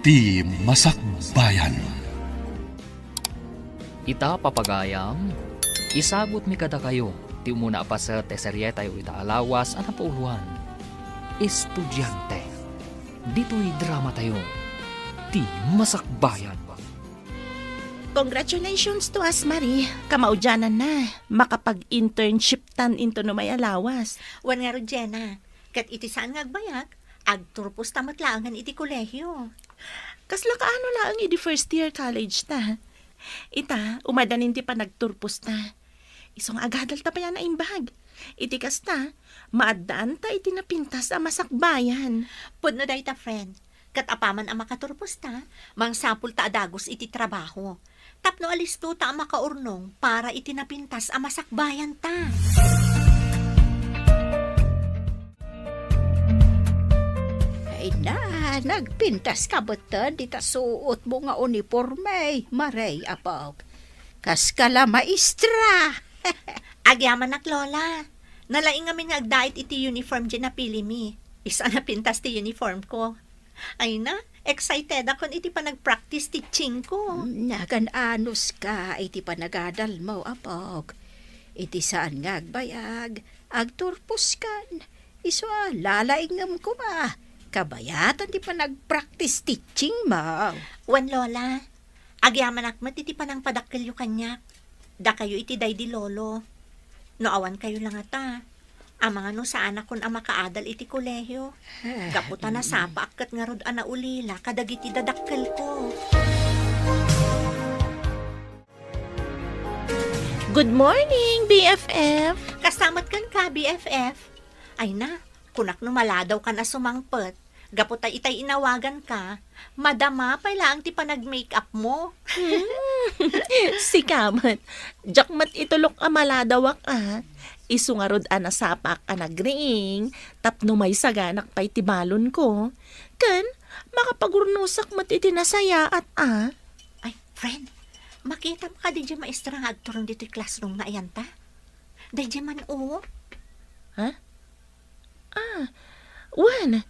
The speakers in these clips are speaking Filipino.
Ti Masakbayan. Ita papagayam, isagot mi kada kayo, ti umuna pa sa teserye tayo ita alawas ang pauluan. Estudyante, dito'y drama tayo, ti Masakbayan. Congratulations to us, Marie. Kamaudyanan na. Makapag-internship tan into no may alawas. Wan nga ro, Jenna. Kat iti saan nga agbayag, agturpos tamat laangan iti kolehyo. Kasla kaano lang iti first year college ta. Ita, umadanin ti pa nagturpos ta. Isong agadal ta pa yan na imbag. Iti kasta, maadaan ta iti napintas ang masakbayan. Pudno day ta, friend. Kat apaman ang makaturpos ta, mangsapul ta adagos iti trabaho. Tapno alisto ta ang makaurnong para iti napintas ang masakbayan ta. Ay na, nagpintas ka ba ta? Di ta suot mo nga uniforme, Maray apaw. Kas kala maestra. Agyaman nak, Lola. Nalaing nga nga agdait iti uniform dyan na pili mi. Isa na pintas ti uniform ko. Ay na, excited ako iti pa nag-practice teaching ko. Nagan anos ka, iti panagadal mo apaw. Iti saan nga agbayag, agturpos kan. Iso lalaingam ko ba? Kabayatan di pa nag-practice teaching mo. Wan, Lola. Agyaman akmat iti pa nang padakkel yu kanyak. Da kayo iti day di lolo. No awan kayo lang ata. Amang ano sa anak kon ang makaadal iti kolehyo. Kaputa na sapa akat nga rod ana ulila kadagiti dadakkel ko. Good morning, BFF. Kastamat kan ka, BFF. Ay na, kunak no maladaw ka na sumangpet. Gaputa itay inawagan ka. Madama pa lang ti pa nag-makeup mo. Si Kamat. Jakmat itulok amaladawak Isungarod anasapak anagring. Tapno may saganak pa'y tibalon ko. Kan, makapagurnusak mat itinasaya at Ay, friend, makita mo ka din dyan maestra nga agturong dito yung classroom na ayan ta? Day dyan man Wan,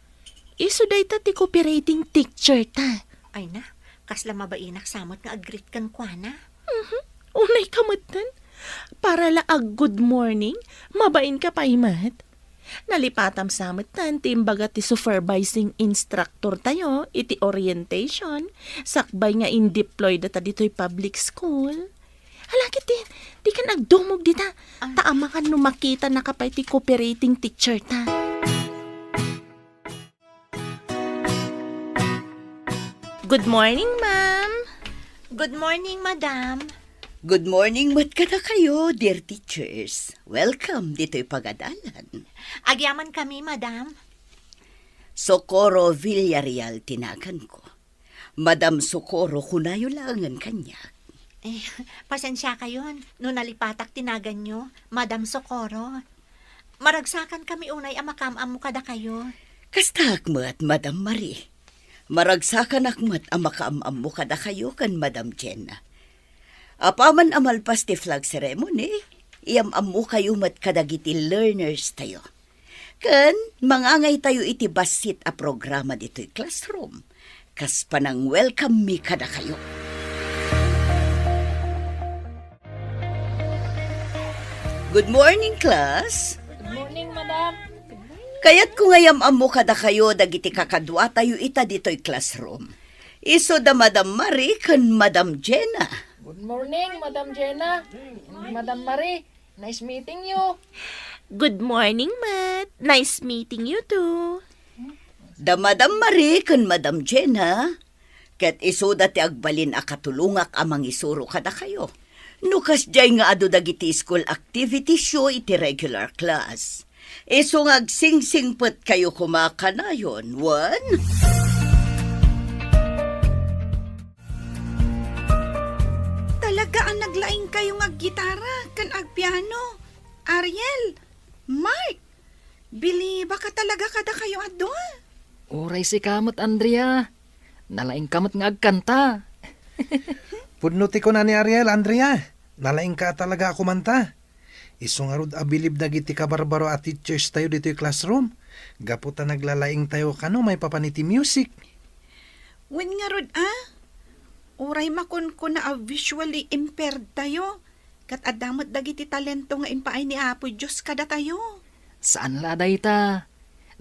iso day ta ti cooperating teacher ta. Ay na, kasla mabainak samot nga agreet kan kwa na. Unay kamatan. Para laag good morning, mabain ka pa imat. Nalipatam samot tan, timbaga ti supervising instructor tayo, iti orientation, sakbay nga in-deploy data dito'y public school. Halakit din, di ka nagdumog dita, taama ka numakita na kapay ti cooperating teacher ta. Good morning, ma'am. Good morning, madam. Good morning, mat ka na kayo, dear teachers. Welcome dito'y pagadalan. Agyaman kami, madam. Socorro Villarreal tinagan ko. Madam Socorro kunayo langan kanya. Pasensya kayon. No nalipatak tinagan nyo, Madam Socorro. Maragsakan kami unay ang makamam mo kada kayo. Kasta akmat, Madam Marie. Maragsakan akmat ang makaamam mo kada kayo kan Madam Jenna. Apaman amalpas ti flag ceremony, iamam mo kayo mat kadagiti learners tayo. Kan, mangangay tayo iti basit a programa dito'y classroom. Kas panang welcome me kada kayo. Good morning, class. Good morning, madam. Kaya't kung ngayam mo kada kayo dagiti kakadwa tayo ita dito'y classroom. Iso da Madam Marie kan Madam Jenna. Good morning, Madam Jenna. Madam Marie, nice meeting you. Good morning, Matt. Nice meeting you too. Da Madam Marie kan Madam Jenna. Ket iso dati agbalin a katulungak amang isuro kada kayo. Nukas jay nga ado dagiti school activity show iti regular class. Iso nga agsingsingpet kayo kumakanayon, wan? Talaga ang naglaing kayo nga gitara, kan agpiano. Ariel, Mark, bili baka talaga kada kayo ado. Oray si Kamat, Andrea. Nalaing Kamat nga agkanta. Pudnuti ko na ni Ariel, Andrea. Nalaing ka talaga ako manta. Isungarod abilib na giti kabarbaro at teachers tayo dito yung classroom. Gaputa naglalaing tayo kano may papaniti music. Wen nga rod, Uray makon ko na visually impaired tayo. Kat adamot dagiti talento nga impaay ni Apo Diyos kada tayo. Saan laday ta?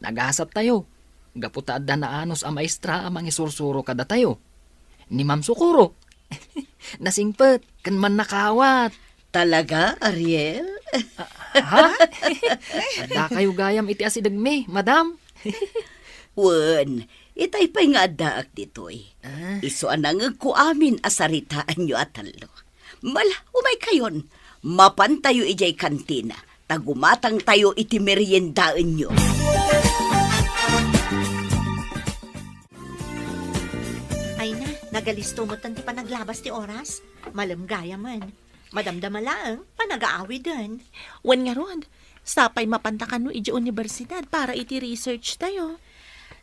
Nagasap tayo. Gaputa adda na anos a maestra amang isursuro kada tayo. Ni Ma'am Sukuro. Nasingpet, kan man nakawat. Talaga, Ariel? Ha? Adda kayo gayam iti asidagmi, madam. Wen, itay pa'y nga daak ditoy. Iso anang ko amin asaritaan nyo atalo. Mala, umay kayon. Mapan tayo ijay kantina. Tagumatang tayo iti meriendaan nyo. Ay na, nagalisto mo tanti pa naglabas ti oras. Malamgaya man. Madamdamalaang panag-aawi din. Wen nga rod, sapay mapantakan no iji universidad para iti research tayo.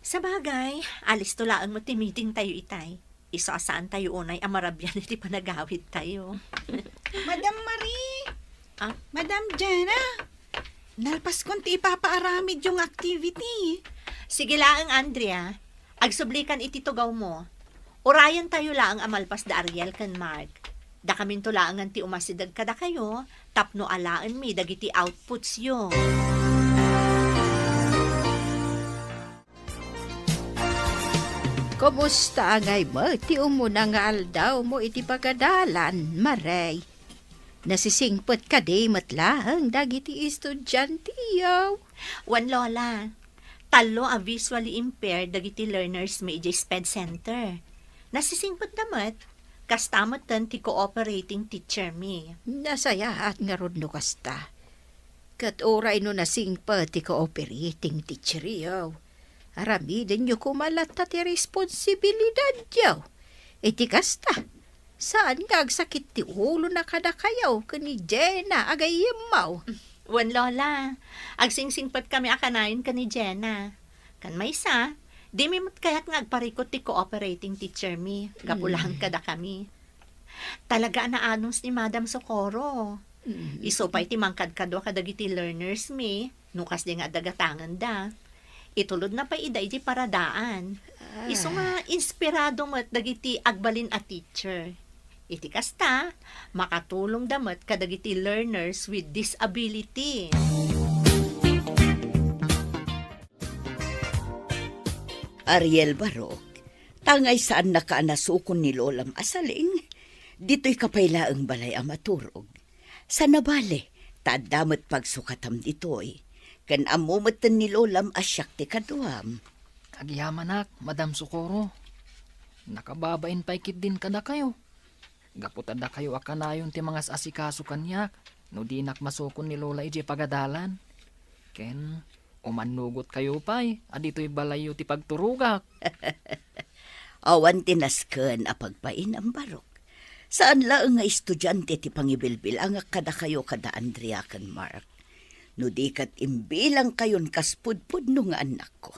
Sa bagay, alis to laang mo ti meeting tayo itay. Isasaan tayo unay amarabyan iti panagawid tayo. Madam Marie! Ah? Madam Jenna! Nalpas kon ti ipapaaramid yung activity. Sige laang, Andrea. Agsublikan iti tugaw mo. Urayan tayo laang amalpas da Ariel kan Mark. Da kamin to laangan ti umasidag kada kayo, tapno alaan mi dagiti outputs yo. Kumusta ngay mo? Ti umuna nga aldaw mo iti pagadalan, Maray. Nasisingpot ka di matlahang dagiti estudyante yaw. Wan lola, talo a visually impaired dagiti learners may iti SPED Center. Nasisingpot namat, kastamot tan ti cooperating teacher mi. Nasaya at nga ron no kasta. Kat oray no nasingpot ti cooperating teacher yaw. Aramidin nyo kumalat na ti responsibilidad yaw. Iti kasta, saan nga agsakit ti ulo na kada kayaw kani Jenna agayimaw. Wan lola, agsingsingpot kami akanayon ka ni Jenna. Kan may isa, di mi kaya't nga agparikot ti cooperating teacher mi. Kapulahan kada kami. Talaga na anons ni Madam Socorro. Iso pa iti mangkadkado kadagiti learners mi, nukas di nga dagatangan da. Itulod na pa ida iti paradaan. Iso nga inspirado mo't dagiti agbalin a teacher. Iti kasta, makatulong damat kadagiti learners with disability. Ariel Barok, tangay saan nakaanasukon ni Lolam Asaling, dito'y kapaylaang balay ang maturog. Sa nabale, tadamot pagsukatam dito'y, kan amumatan ni Lolam asyak ti kaduam. Agyamanak, Madam Sukuro. Nakababain paikit din kada kayo. Gaputada kayo akanayon ti mga asikaso kanyak, no di nakmasukon ni Lola iji pagadalan. Ken, umanugot kayo pa'y, adito'y balayo ti pagturugak. Awan tinasken a pagpain ang Barok. Saan laang nga estudyante ti pangibilbil ang kada kayo kada Andrea kan Mark. No di kat imbilang kayon kaspudpud no nga anak ko.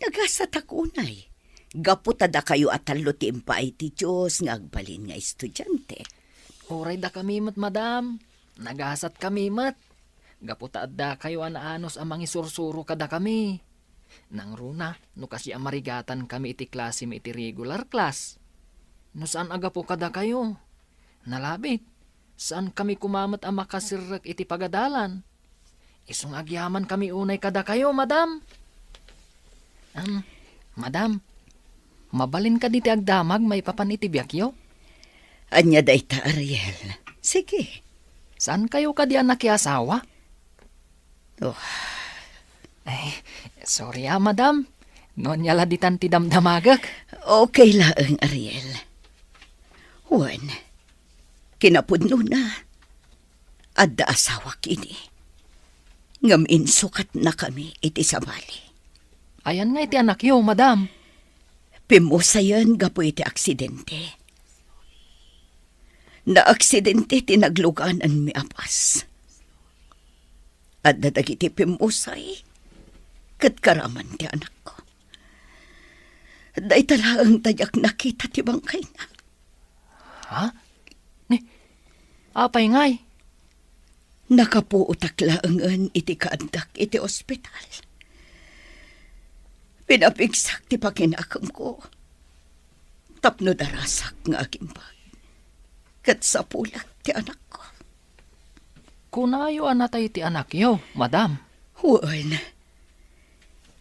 Nagasatakunay. Gaputada kayo atalo ti impaay ti Diyos nga agbalin nga estudyante. Oray da kami mat, madam. Nagasat kami mat. Gaputaada kayo anaanos amang isursuro kada kami. Nang runa, no kasi amarigatan kami iti klase mi iti regular class. No saan aga po kada kayo? Nalabit. Saan kami kumamat ang makasirrak iti pagadalan? Isong agyaman kami unay kada kayo, madam. Madam, mabalin ka diti agdamag may papanitibyak yo? Anya dayta, Ariel. Sige. Saan kayo ka di anak asawa? Oh. Sorry madam. Nonyala di tanti damdamagak. Okay lang, Ariel. Juan, kinapudno na. Adda asawa kini. Ngam insukat na kami iti sabali. Ayan nga iti anak yo, madam. Pimusayan gapo iti aksidente. Na aksidente tinagluganan mi apas. At dadagiti pimusay, katkaraman ti anak ko. Day talagang tayak nakita ti bangkay na. Ha? Apay ngay? Nakapuutak laangan iti kaadak iti ospital. Pinapigsak ti pakinakang ko. Tapno darasak nga agimbag. Kat sa pulak ti anak ko. Kunayo anatay ti anak yo, madam. Huwag.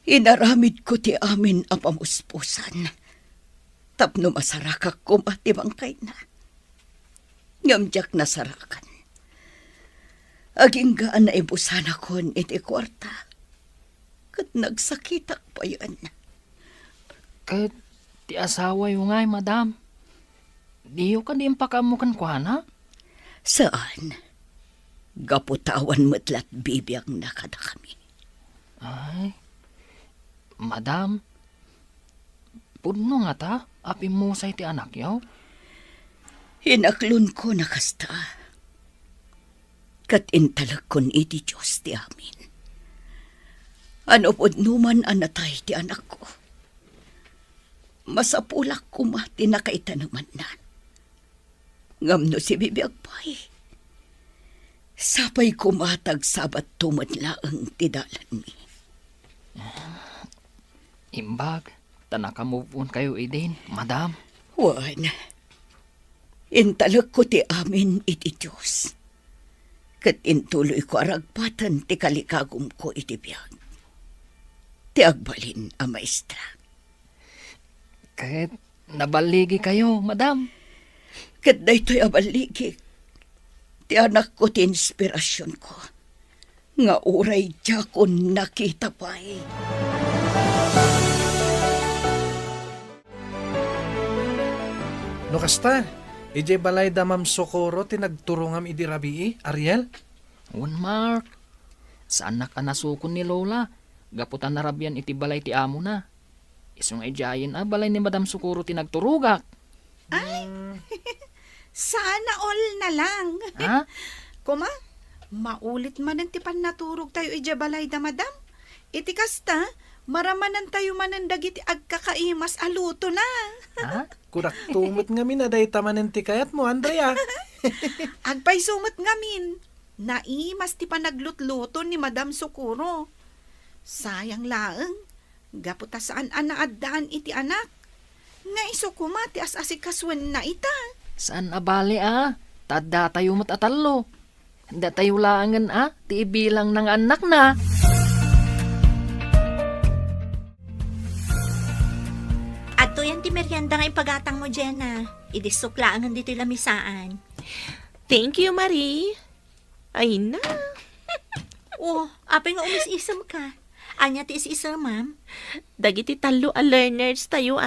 Inaramid ko ti amin a pamuspusan. Tapno masarakak ko matibangkay na. Ngamjak nasarakan. Aging gaan na ibusan akon iti kwarta. Kat nagsakitak pa yan. Kat ti asawa yo ngay, madam. Diyo ka din pakamukan ko, na? Saan? Gaputawan matlat bibiyang nakada kami. Ay, madam, pudno nga ta, api mo sa iti anak yaw. Hinaklon ko na kasta. Kat intalag kon iti Diyos ti amin. Ano pod numan anatay ti anak ko. Masapulak ko mati na kaitanaman na. Ngam no si bibiyag pa'y. Sapay kumatag sabat tumadla ang tidalan mi. Imbag, tanaka move on kayo idin, madam. Juan, intalag ko ti amin iti Diyos. Kat intuloy ko aragpatan ti kalikagum ko iti biyag. Ti agbalin a maestra. Kahit nabaligi kayo, madam. Kat daytoy abaligi. Ti anak ko ti inspirasyon ko. Nga uray tiya ko nakita pa'y. No kasta, ije balay da Ma'am Socorro ti nagturungam idi rabii, Ariel? Un Mark, saan na ka nasukon ni Lola? Gaputan na rabyan iti balay ti amo na. Isong ejayin balay ni Madam Socorro ti nagturugak. Ay, sana all na lang. Ha? Kuma, maulit man ang tipan naturog tayo ijabalay da madam. Iti kasta, maramanan tayo manan dagiti agkakaimas aluto na. Ha? Kurak tumot nga minaday tamanen ti kayat mo, Andrea. Agpay sumot ngamin. Naimas ti panaglutluto ni Madam Socorro. Sayang laeng, gaputa saan anaadaan iti anak. Nga iso kumati as asikaswan na ita. Saan abali Tadda tayo matatalo. Handa tayo laangan ti ibilang ng anak na. At to yan ti merienda nga ipagatang mo, Jenna. Idisuklaan dito lamisaan. Thank you, Marie. Ay na. Oh, apay nga umis-isam ka. Anya ti is-isam, ma'am? Dagiti talo a learners tayo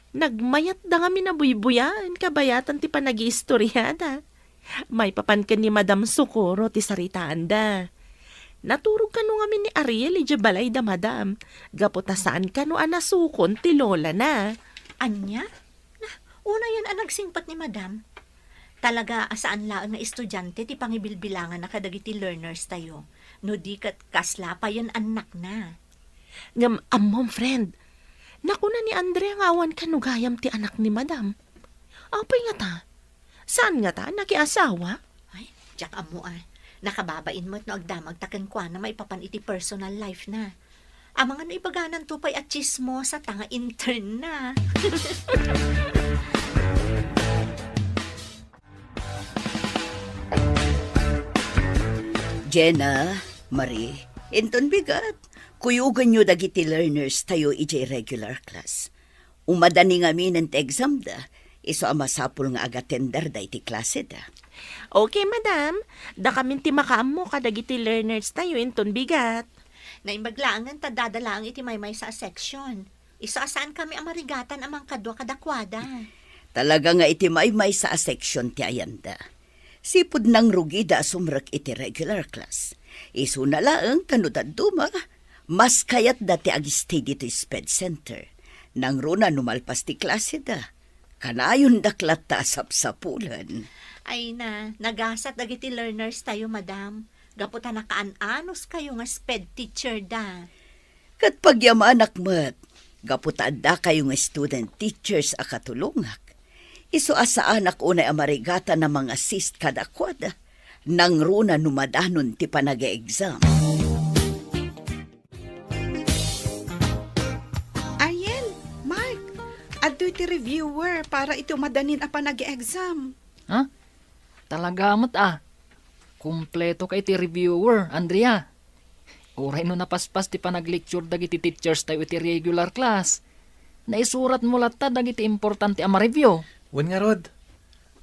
Nagmayat da nga minabuybuyan, kabayatan ti panag-iistoryada. May papan ka ni Madam Socorro ti saritaan da. Naturog ka no nga ni Ariel balay da madam. Gaputasaan ka no anasukon ti Lola na. Anya? Una yan ang nagsingpat ni Madam. Talaga asaan laang nga estudyante ti pangibilbilangan na kadagiti learners tayo. No di kat kasla pa yan anak na. Ngam amom friend. Naku na ni Andrea nga awan kanugayam ti anak ni Madam. Apay nga ta? Saan nga ta? Nakiasawa? Ay, jak amo nakababain mo't no agdamag taken kwa na maipapan iti personal life na. Ang mga naipaganan tupay at chismo sa tanga intern na. Jenna, Marie, inton bigat. Kuyugan nyo dagiti learners tayo ije regular class. Umadani nga min ti exam da. Iso amasapul nga agatender da iti klase da. Okay, Madam. Da kamin ti makaam mo kadagiti learners tayo inton bigat. Naimbaglaangan ta dadalaang iti maymay sa section. Isaasaan kami amarigatan amang kadwa kadakwada. Talaga nga iti may sa section ti ayanda. Sipud nang rugida sumrak iti regular class. Iso na laang kanudad duma. Mas kayat dati agistay dito SPED Center. Nang runa numalpas ti klase da. Kanayon daklat ta sapsapulan. Ay na, nagasat dagiti learners tayo, Madam. Gaputan nakaan-anos kayo nga SPED teacher da. Kat pagyamanak mat, gaputan da kayo nga student teachers akatulungak. Iso asa anak unay amarigata na mga assist kadakwada. Nang runa numadanon ti panag-exam. Adoy ti reviewer para ito madanin apa nag-exam. Ha? Talaga mat Kumpleto kay ti reviewer, Andrea. Uray no napaspas ti panag-lecture dagiti teachers tayo iti regular class. Naisurat mo lata dagiti importante ama review. Wen nga rod,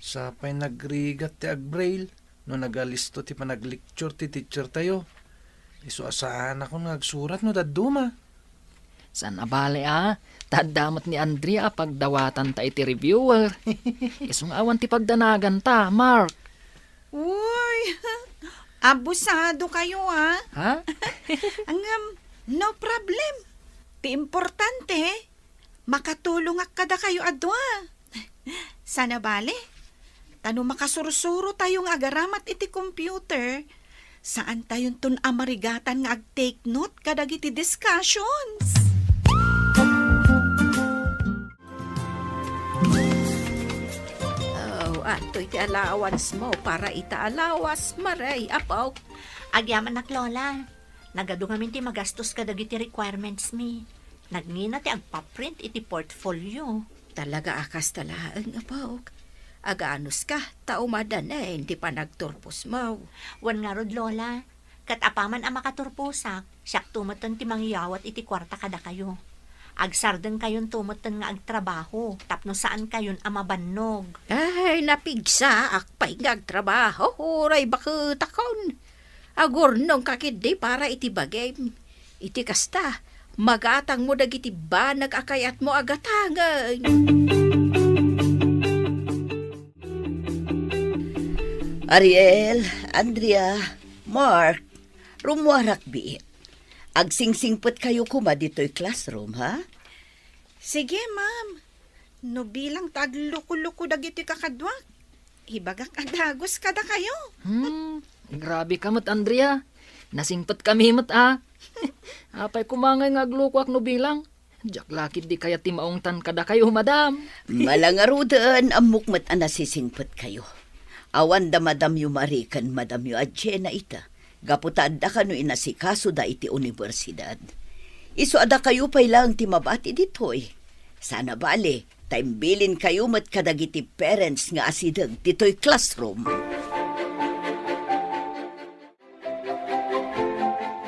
sapay nagrigat ti agbrail, no nagalisto ti panag-lecture ti teacher tayo. Iso asaan ako nagsurat no daduma. San abale tadamot ni Andrea pagdawatan ta iti reviewer. Isong awan ti pagdanagan ta, Mark. Uy, abusado kayo Ha? No problem. Ti importante, makatulong ak kada kayo adwa. Sana bale, tano makasursuro tayong agaramat iti computer, saan tayon tun amarigatan nga ag-take note kadag iti discussions. Ato iti allowance mo para itaalawas, Maray, apaw. Agyaman nak lola. Nagado ngamin ti magastos kadag iti requirements mi. Nagngina ti agpaprint iti portfolio. Talaga akas talaan, apaw. Agaanos ka, taumadan hindi pa nagturpos mo. Wan nga rod lola. Kat apaman ang makaturpusak, siyak tumatan ti mangyawat iti kwarta kada kayo. Agsarden kayon tumatan nga agtrabaho, tapno saan kayon amabannog. Ay, napigsa, akpay ngagtrabaho, huray bakit akon. Agurnong kakidi para iti bagay. Iti kasta, magatang mo dagiti banag akayat mo agatangan. Ariel, Andrea, Mark, rumuarak bi. Agsingsingpot kayo kuma dito'y classroom, ha? Sige, ma'am. No bilang tagluko-luko dagiti kakadwak. Ibagak adagos kada kayo. Grabe ka mat, Andrea. Nasingpot kami mat Apay kumangay nga agluko ak no bilang. Diyak lakid di kaya timaungtan kada kayo, madam. Malangarudan amok mat nasisingpot kayo. Awan da madam yu marikan madam yu adje na ita. Gaputad da kano inasikaso da iti universidad. Iso ada kayo pa'y lang ti mabati ditoy. Sana bale, taimbilin kayo mat kadagiti parents nga asidag ditoy classroom.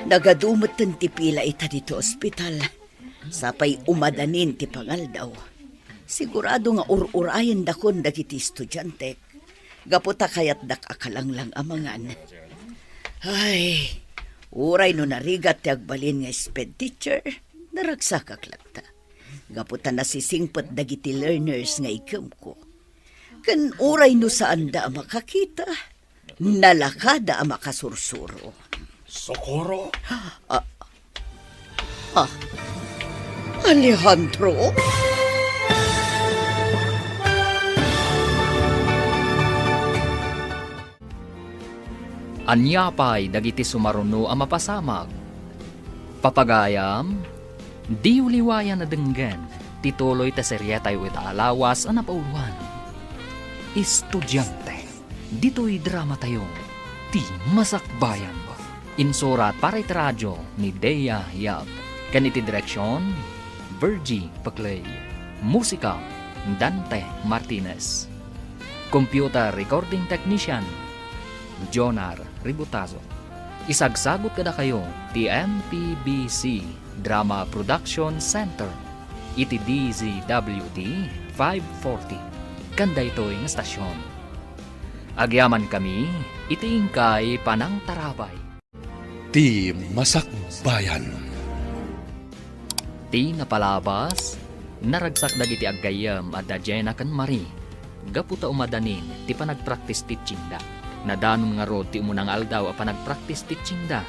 Nagadumot ti pila ita dito ospital. Sapay umadanin ti pangaldaw. Sigurado nga ur-urayan dakon dagiti estudyante. Gaputa kayat dak akalanglang amangan. Ay, uray no narigat ti agbalin nga sped teacher, naragsakak lagta. Gaputan nasisingpot dagiti learners nga ikem ko. Kan uray no saan da makakita, nalakada makasursuro. Socorro? Alejandro? Anyapay dagiti sumaruno ang mapasamag. Papagayam, di uliwayan na denggen, tituloy ta seryetay wita alawas ang napauluan. Estudyante, dito'y drama tayo, ti masakbayan. Insurat para iti radyo ni Dea Yab. Kaniti direksyon, Virgie Paclay. Musika, Dante Martinez. Computer recording technician, Jonar Ributazo. Isagsagot kada kayo ti MPBC Drama Production Center iti DZWT 540 kanda ito'y nga stasyon. Agyaman kami iti ingkay panang tarabay. Ti masakbayan. Ti napalabas naragsak dagiti aggayam at Jenna kan Marie. Gaputa umadanin ti panagpractice teaching da. Nadanon nga rod ti umunang aldaw a panagpractice teaching da.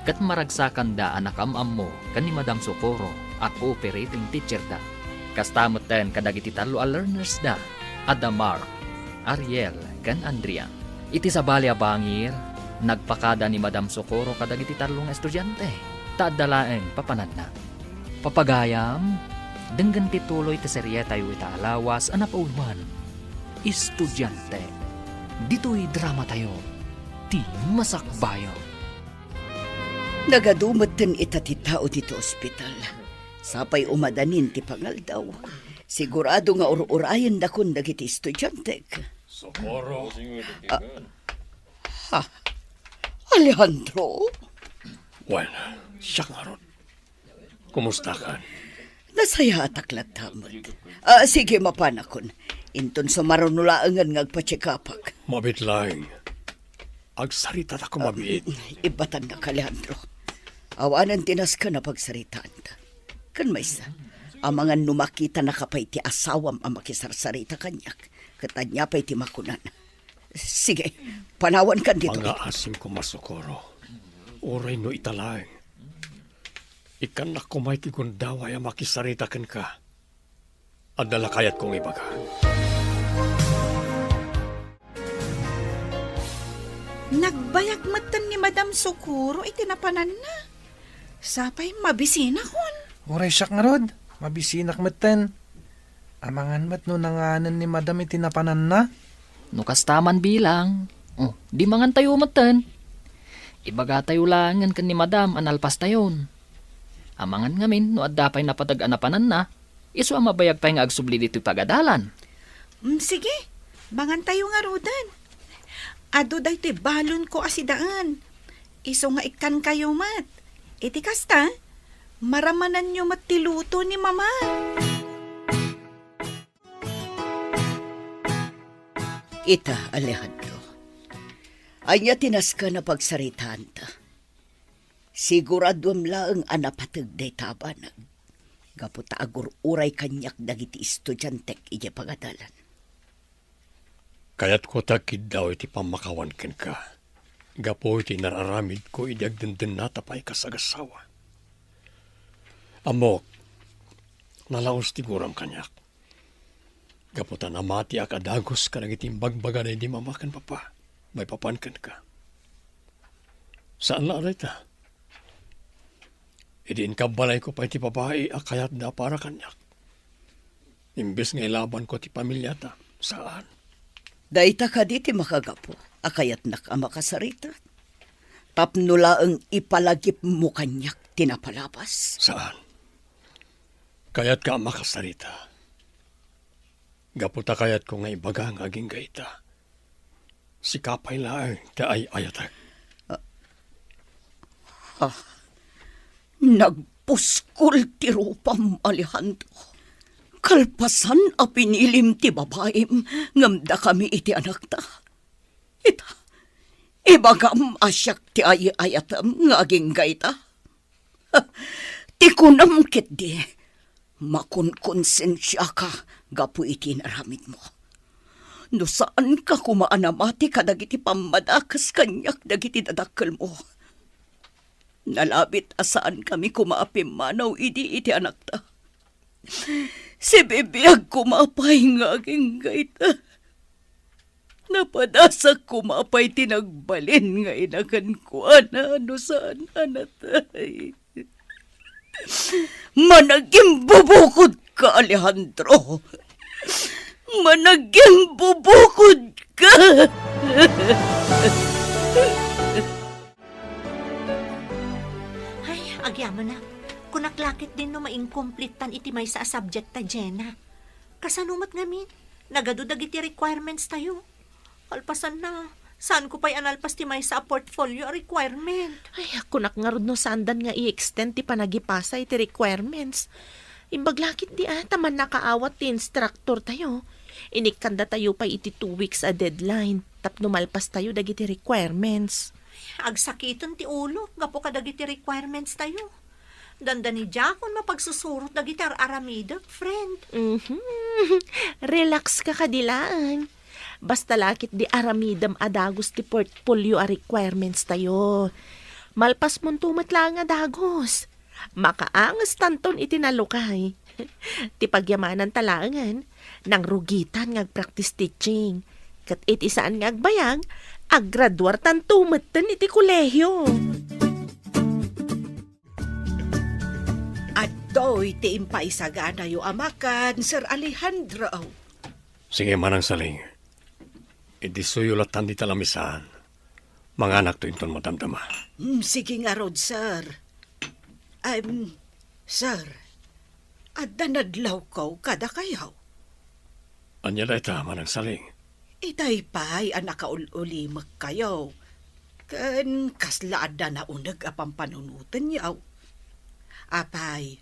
Kat maragsakan da anak am-am mo kan ni Madam Socorro at cooperating teacher da. Kastamot ten kadagiti talo a learners da. Ada Mark, Ariel, kan Andrea. Iti sa balya bangir, nagpakada ni Madam Socorro kadagiti talong estudyante. Taadalaeng papanan na. Papagayam, denggan tituloy ti seryeta yu ita alawas a napauluan. Estudyante, dito'y drama tayo, ti masakbayo. Nagadumot ten ita ti tao dito ospital. Sapay umadanin ti pangaldaw. Sigurado nga urayan na kung dagiti estudyante. Socorro. Alejandro, Well, siya nga ron. Kumusta ka? nasaya ataklat tamad. Sige, mapanakon. Inton sumarunulaangan ngagpachikapak. Mabit lang. Agsarita ta ko mabit. Ibatan na ka, Alejandro. Awanan tinas ka na pagsaritaan ta. Kan maysa, ang mga numakita na kapay ti asawam ang makisarsarita kanyak. Katanya pa'y ti makunan. Sige, panawan kan dito. Mga asim ko masokoro. Oray no italang. Ikan na kumay kigundaway ang makisarita kan ka. Adala kayat kong ibaga. Nagbayag matan ni Madam Socorro itinapanan na. Sapay mabisina kon. Oray siya nga rod. Mabisinak matan. Amangan mat no nanganan ni Madam itinapanan na. No kastaman bilang. Oh, di mangan tayo matan. Ibaga tayo langan kan ni madam analpas tayon. Amangan ngamin no adapay na patag-anapanan na. Iso ang mabayag pa nga agsubli dito pagadalan. Sige, mangan tayo nga rodan. Ado day ti balon ko asidaan. Iso nga ikan kayo mat. Iti kasta, maramanan nyo mat tiluto ni mama. Ita, Alejandro. Anya tinas ka na pagsaritaan ta. Siguradom laang anapatag day tabanag. Gaputa agur uray kanyak dagiti estudyantek ije pagadalan. Kayat ko takid daw iti pamakawan ken ka. Gapo iti nararamid ko idagdenden natapay kasagasawa. Amok, nalaos ti guram kanyak. Gaputan amati akadagos ka nang itimbagbaga na hindi mamakan papa. May papankan ka. Saan na aray ta? Idiin ka balay ko pa iti babae akayat na para kanyak. Imbes nga ilaban ko ti pamilya ta. Saan? Daita ka diti makagapo, akayat nak ang makasarita. Tapnula ang ipalagip mo kanyak tinapalabas. Saan? Kayat ka ang makasarita. Gaputa kayat ko nga ibaga ang aging gaita. Si kapay laang ta ay ayatag. Nagpuskol ti rupam, Alejandro. Kalpasan a pinilim ti babaem, ngamda kami iti anak ta. Ita, ibagam asyak ti ayatam ngaging gaita. Ti kunam ket di, makunkonsensya ka, gapu iti naramid mo. No saan ka kumaanamati kadagiti pamadakas kanyak dagiti dadakkel mo. Nalabit asaan kami kumaapim manaw iti anak ta. Si bibiyag kumapay ngaging gaita. Napadasak kumapay tinagbalin nga inakan ko ano saan anatay. Managing bubukod ka, Alejandro. Managing bubukod ka. Ay, agyaman na. Kunaklakit din no maingkomplitan iti may sa subject ta, Jenna. Kasanumat ngamin, nagadudag iti requirements tayo. Kalpasan na, saan ko pa'y analpas ti may sa portfolio requirement? Ay, ako nakngarod no sandan nga i-extend ti panagipasa iti requirements. Imbaglakit di taman nakaawat ti instructor tayo. Inikanda tayo pa iti 2 weeks a deadline. Tapno malpas tayo dagiti requirements. Agsakiton ti ulo, gapo ka dagiti requirements tayo. Danda ni Jakon mapagsusurot dagiti aramida, friend. Relax ka kadilaan. Basta lakit di aramidam adagos ti portfolio a requirements tayo. Malpas mon tumat lang adagos. Makaangas tanton itinalukay. Ti pagyamanan talangan, nang rugitan ngag practice teaching. Kat iti saan ngag bayang, aggraduar tan tumatan iti kolehyo. Adoy ti impaisagana yu amakan, Sir Alejandro. Sige manang saling. Idisuyulatan di talamisan. Mga anak to inton madamdama. Sige nga rod, sir. Sir, Adda nadlaw ko kada kayaw. Anya da ita manang saling. Itay pa'y anak kaulimak kayo. Kan kasla adda na unag apang panunutan yaw. Apay,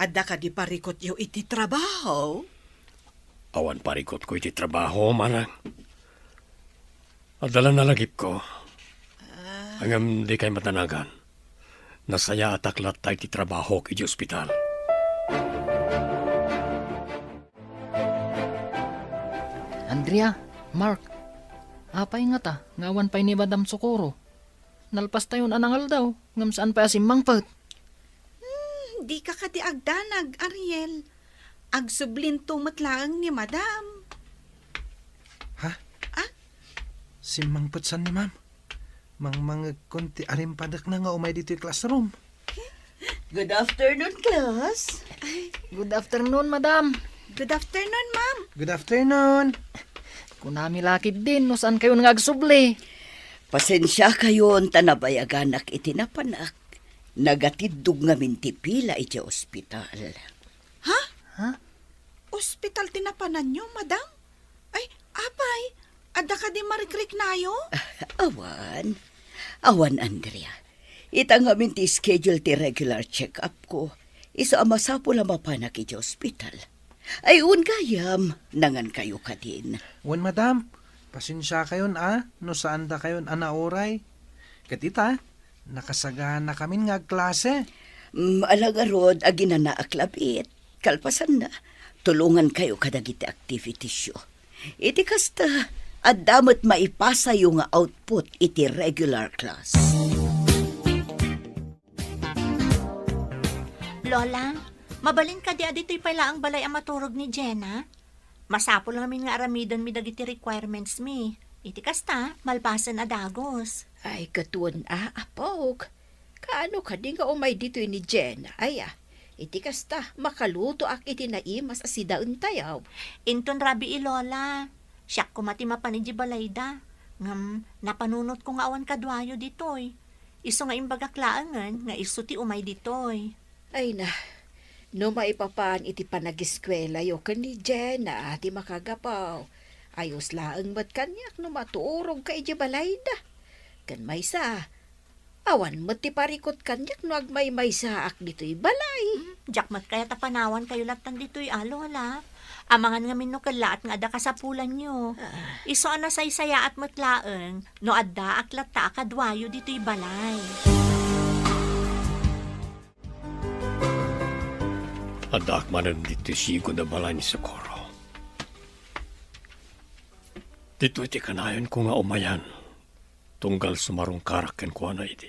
adda ka di parikot yaw iti trabaho. Awan parikot ko iti trabaho, manang. Adala nalagip ko. Hanggang di kay matanagan. Nasaya ataklat tayo iti trabaho iti ospital. Andrea, Mark, apay nga ta, ngawan pa'y ni Madam Socorro. Nalpas tayo anangal daw, ngam saan pa asimmangpet. Di ka kadi agdanag, Ariel. Agsublin tumatlaang ni Madam. Simangpet san ni ma'am. Mga konti arimpadak na nga umay dito yung classroom. Good afternoon, class. Good afternoon, Madam. Good afternoon, ma'am. Good afternoon. Kunami lakid din, no saan kayo nagagsubli? Pasensya kayo ang tanabayaganak itinapanak. Nagatidug nga mintipila iti ospital. Ospital tinapanan nyo, Madam? Ay, apay, adda ka di marikrik nayo? Awan, Andrea. Ita nga minti schedule ti regular check-up ko. Isa amasapo lang mapanak iti ospital. Ay, gayam, nangan kayo ka din. Wan madam, pasensya kayon no saan da kayon oray. Katita, nakasagana kami nga klase. Alagarod, agina na aklabit. Kalpasan na, tulungan kayo kadagiti activities yo. Iti kasta, at damat maipasa yung output iti regular class. Lola, mabalin ka di adito'y pala ang balay ang maturog ni Jenna. Masapol namin nga aramidon mi dagiti requirements mi. Iti kasta, malpasan adagos. Ay, katuan apog. Kaano ka di nga umay dito ni Jenna? Iti kasta, makaluto ak iti naimas asidaun tayaw. Inton rabi Lola. Siyak ko mati mapanidji balayda. Ngam, napanunot ko nga awan kadwayo ditoy. Iso nga imbagaklaangan nga iso ti umay ditoy. Ay na, no maipapaan iti panagiskwela yo kan ni Jenna ti makagapaw. Ayos laang mat kanyak no matuurog ka iti balayda. Kan maysa, awan mat ti parikot kanyak no agmay maysa ak dito'y balay. Jakmat kaya tapanawan kayo latang dito'y Lola. Amangan nga minno kala at nga adda kasapulan nyo. Iso ana saysaya at matlaeng no adda aklat ta akadwayo dito'y balay. Adda akmanan dito sigo na balay ni Socorro. Dito iti kanayon ko nga umayan. Tunggal sumarong karaken ko na iti.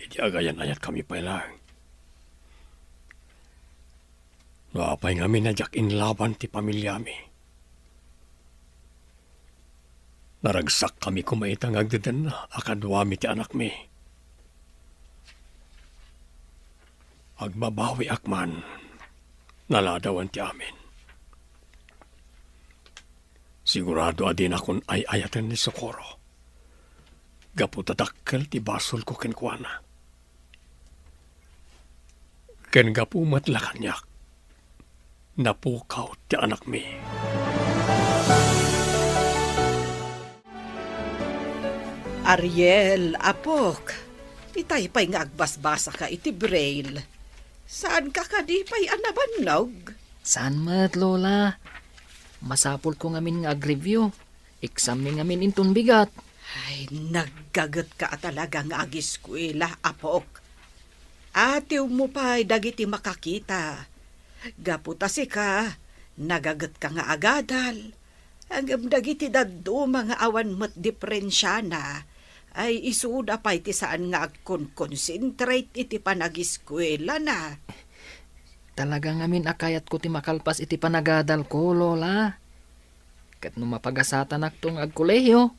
Iti agayan ayat kami pailang. Naapay nga minadyak inlaban ti pamilyami. Naragsak kami kumaitang agdadan na akadwami ti anak mi. Agbabawi akman, naladawan ti amin. Sigurado adin akon ay ayatan ni Socorro. Gaputadakkel ti basol ko kenkwana. Ken gapumat lakanyak. Napukaw ti anak mi. Ariel, apok. Itay pa'y nga agbasbasa ka iti braille. Saan ka kadipay anabannog? Saan mat, Lola? Masapol ko ngamin nga ag-review. Exam mi ngamin inton bigat. Ay, naggagat ka talaga nga agiskwela, apok. Atiw mo pa'y dagiti makakita. Gaputasi ka, nagagat ka nga agadal. Ang dagiti daddo mga awan mat diferensya na, ay isuda pa iti saan nga agkon-concentrate iti panagiskwela na. Talaga ngamin akayat ko ti makalpas iti panagadal ko, Lola. Kat no mapagasatan aktong agkolehiyo,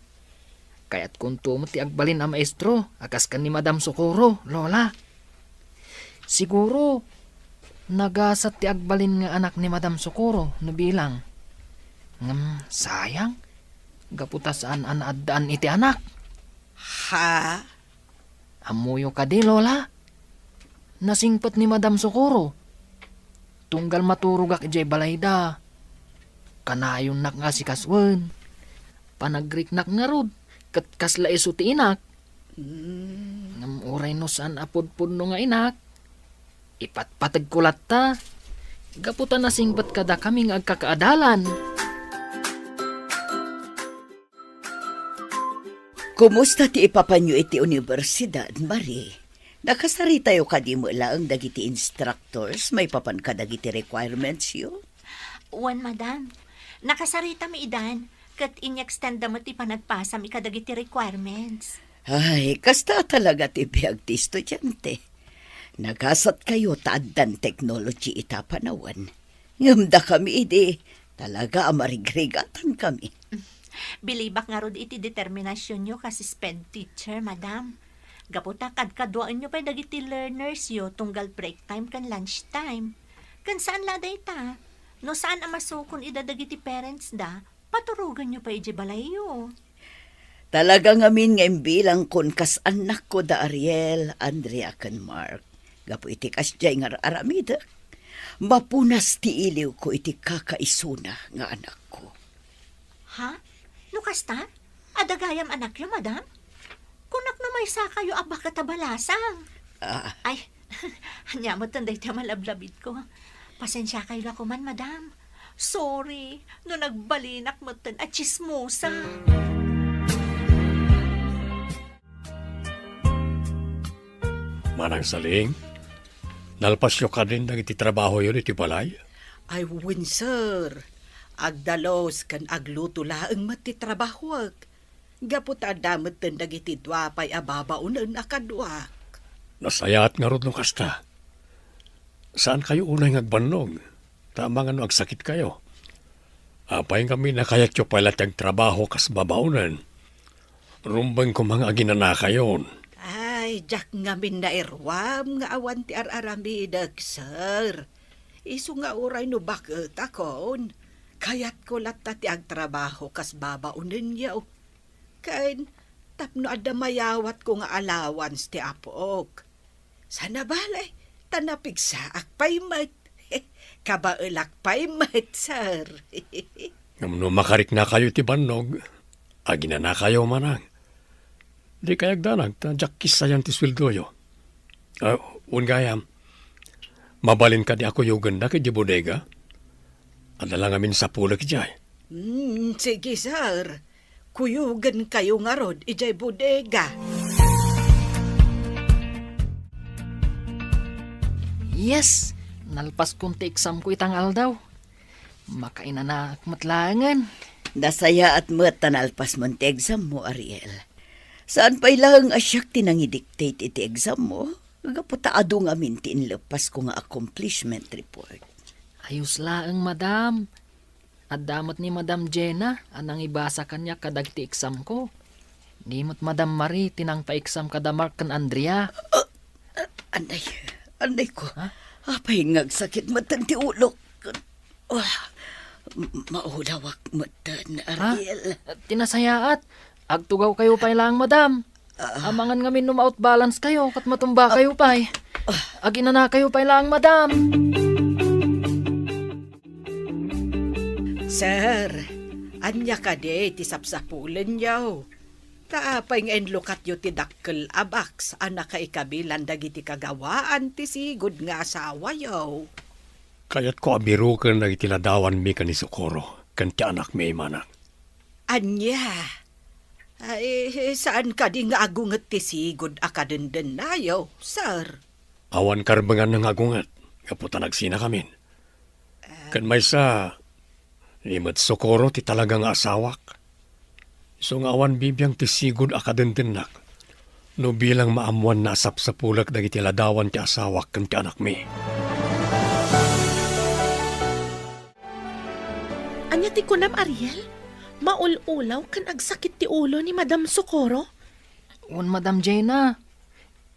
kayat kunto mo ti agbalin ang maestro, akas kan ni Madam Socorro, Lola. Siguro, nagasat ti agbalin nga anak ni Madam Socorro, nabilang. Sayang, gaputasaan anaadaan iti anak. Ha? Amuyo ka di, Lola. Nasingpat ni Madam Socorro. tunggal maturugak ijay balayda. Kanayon nak nga si Kaswan. Panagrik-nak nga rod. Kat kasla iso ti inak. Ngam uray no saan apod-pod no nga inak. Ipatpatag kulat ta. Gaputan na singbat kada kaming agkakaadalan. Kumusta ti ipapanyo iti universidad, Marie? Nakasari tayo kadi mo lang dagiti instructors, may papan ka dagiti requirements yo? Wan, madam. Nakasarita mi idan, kat in-extend mo ti panagpasa mi kadagiti requirements. Ay, kasta talaga ti biyag ti estudyante. Nagasat kayo taaddan technology itapanawan. Ngamda kami idi, talaga amarigregatan kami. Bilibak nga rod iti determinasyon nyo kasi sped teacher, madam. Gaputa kadkadwaan nyo pa dagiti learners yo tunggal break time kan lunch time. Kan saan la dayta? No saan amasukon idadagiti parents da, paturugan nyo pa iji balay yo. Talaga ngamin nga bilang kun kas anak ko da Ariel, Andrea kan Mark. Gapu iti kasjay nga aramida. Mapunas ti iliw ko iti kakaisuna nga anak ko. Ha? Lukasta? Adagayam anak yo, madam? Kunak na may sa kayo abak katabalasang. Ay, hanya mo tanday tiya malablabit ko. Pasensya kayo ako man, madam. Sorry, no nagbalinak mo tan at chismosa. Manang Saling, nalpasyo ka din iti trabaho yun iti balay? Ay, win, sir. Agdalos kan agluto laang matitrabahwag. Gapot adamot ten dagiti dwapay ababaunan akadwak. Nasayat nga rod no kasta. Saan kayo unay ngagbannog? Tama nga no agsakit kayo. Apay kami nakayat yo pala tag trabaho kas babaunan. Rumbang ko mga ginana kayon. Ay, jak ngamin na irwam nga awan ti araramidag, sir. Isu nga uray no bakit akon. Kayat ko lata ti agtrabaho kas babaunan yaw. Kain, tapno adamayawat ko nga allowance ti apok. Sana balay, tanapigsa akpaymat. Kabaelak paymat, sir. Ngam no makarik na kayo ti bannog, agina na kayo manang. Di kayag danag, tadyak kisayan ti sweldo yo. Ungayam, mabalin ka di ako yung ganda kay di bodega. Adalang amin sa pulag jay. Sige, sir. Kuyugan kayo nga rod, ijay bodega. Yes, nalpas kong ti exam ko itangal daw. Makaina na matlangan. Nasaya at mo't tanalpas mo ti exam mo, Ariel. Saan pa ilang asyak tinangidictate iti exam mo? Gaputaado nga minti inlepas ko nga accomplishment report. Ayos laang, madam. At damot ni Madam Jenna, anang ibasa kanya kadagti exam ko. Nimot Madam Marie, tinang pa-exam kada Mark kan Andrea. Anay ko. Apay ngagsakit matan ti ulo. Maulawak matan, Ariel. Tinasayaat. Agtugaw kayo pa lang, madam. Amangan ngamin numaut balance kayo, kat matumba kayo pa. Aginana kayo pa lang, madam. Sir, anya ka de, ti sapsapulan yaw. Taapay nga enlukat yo ti dakkel abaks, anak ka ikabilan dagiti kagawaan ti sigod nga asawa yaw. Kayat ko abiro ka na itiladawan mi ka ni Socorro, kan ti anak may manang. Anya? Ay, saan ka di nga agungat ti sigod akadenden na yaw, sir? Awan karbangan ng agungat, kaputa nagsina kamin. Kan may sa... Imat Socorro ti talagang asawak. So nga awan bibiyang ti sigod akadendenak. No bilang maamuan na asap sa pulak dagiti ladawan ti asawak kan ti anak mi. Anya ti kunam, Ariel? Maululaw kan agsakit ti ulo ni Madam Socorro? Un Madam Jenna.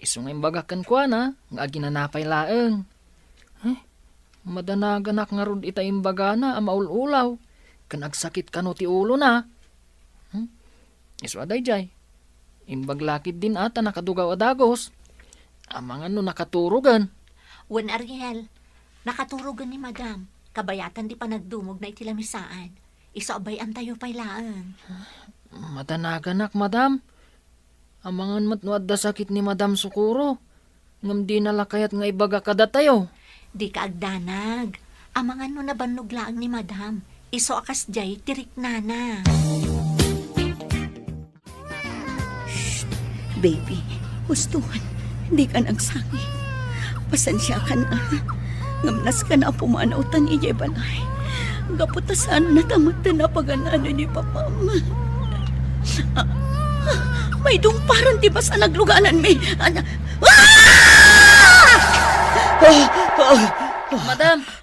Isong imbagakan ko na, nga aginanapay laeng. Madanaganak nga rod ita imbaga na maululaw. Kan agsakit ka no ti ulo na. Iso aday jay. Imbaglakid din ata nakadugaw adagos. Amangan no nakaturugan. Wen Ariel, Nakaturugan ni madam. Kabayatan di pa nagdumog na itilamisaan. Isabayan tayo pailaan. Matanagan madam. Amangan matnuad da sakit ni Madam Sukuro. Ngam di nalakayat nga ibaga kada tayo. Di ka agdanag. Amangan no nabanuglaang ni madam. Iso akas jay tirik nana. Baby, gustuhan. Hindi ka nang sangi. Pasensya ka na. Ngamnas ka na pumanautan ijay balay. Gaputasan na tamatan na paganano ni Papa. May dumparan di ba sa naglugalan mi?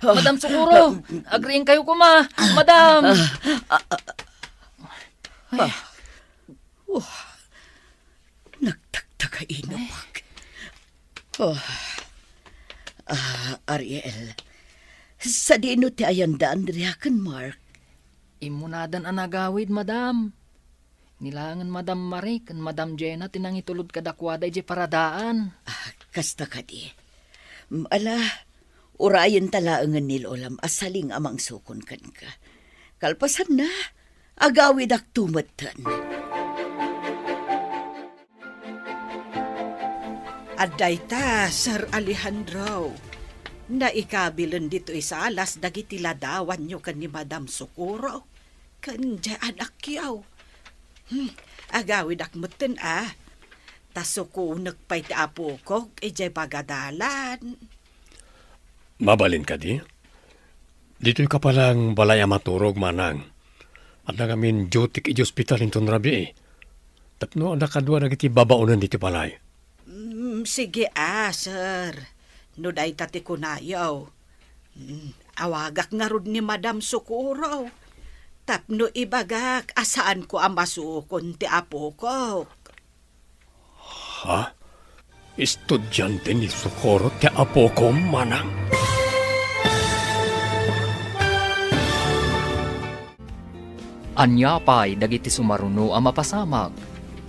Madam Sukuro, agreeing kayo kuma. Madam! Nagtagtaga inapag. Ariel, sa dino ti ayandaan riyakan, Mark. Imunadan anagawid, madam. Nilangan Madam Marie kan Madam Jenna tinang itulod kadakwada ije paradaan. Kasta ka di. Urayan talaangan ni Lolam asaling amang sukon kan ka. Kalpasan na, agawid ak tumatan. Aday ta, Sir Alejandro. Naikabilan dito isa alas dagiti ladawan nyo kan ni Madam Sukuro. Kan di anak yaw. Agawid akmutin Tasukunak pa'y ti apo ko, ijay pagadalan. Mabalin ka di? Dito'y ka palang balay maturog manang. At na kami duty iti hospital inton rabi Tapno ada kadwa nagiti babaunan dito palay. Sige sir. No day tati kunayaw. Awagak nga rod ni Madam Sukuro. Tapno ibagak, asaan ko ang masukon ti apo ko. Ha? Estudyante ni Sukuro ti apo ko, manang? Anya pa'y dagiti sumaruno ang mapasamag.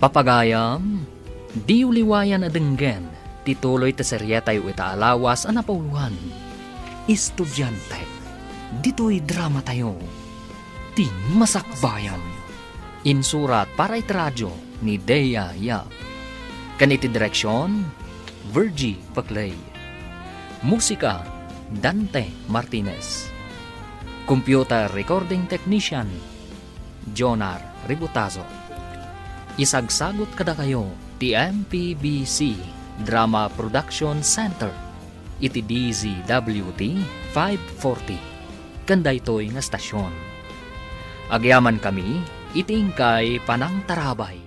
Papagayam, di uliwayan na denggen, tituloy ta seryetay o itaalawas ang napauluhan. Estudyante, dito'y drama tayo. Di masakbayan. Insurat para itradyo ni Dea Yap. Kaniti direksyon, Virgie Paclay. Musika, Dante Martinez. Computer recording technician, Jonar Ributazo. Isagsagot kada kayo ti MPBC Drama Production Center iti DZWT 540 kanda ito'y nga stasyon. Agyaman kami itingkay panang tarabay.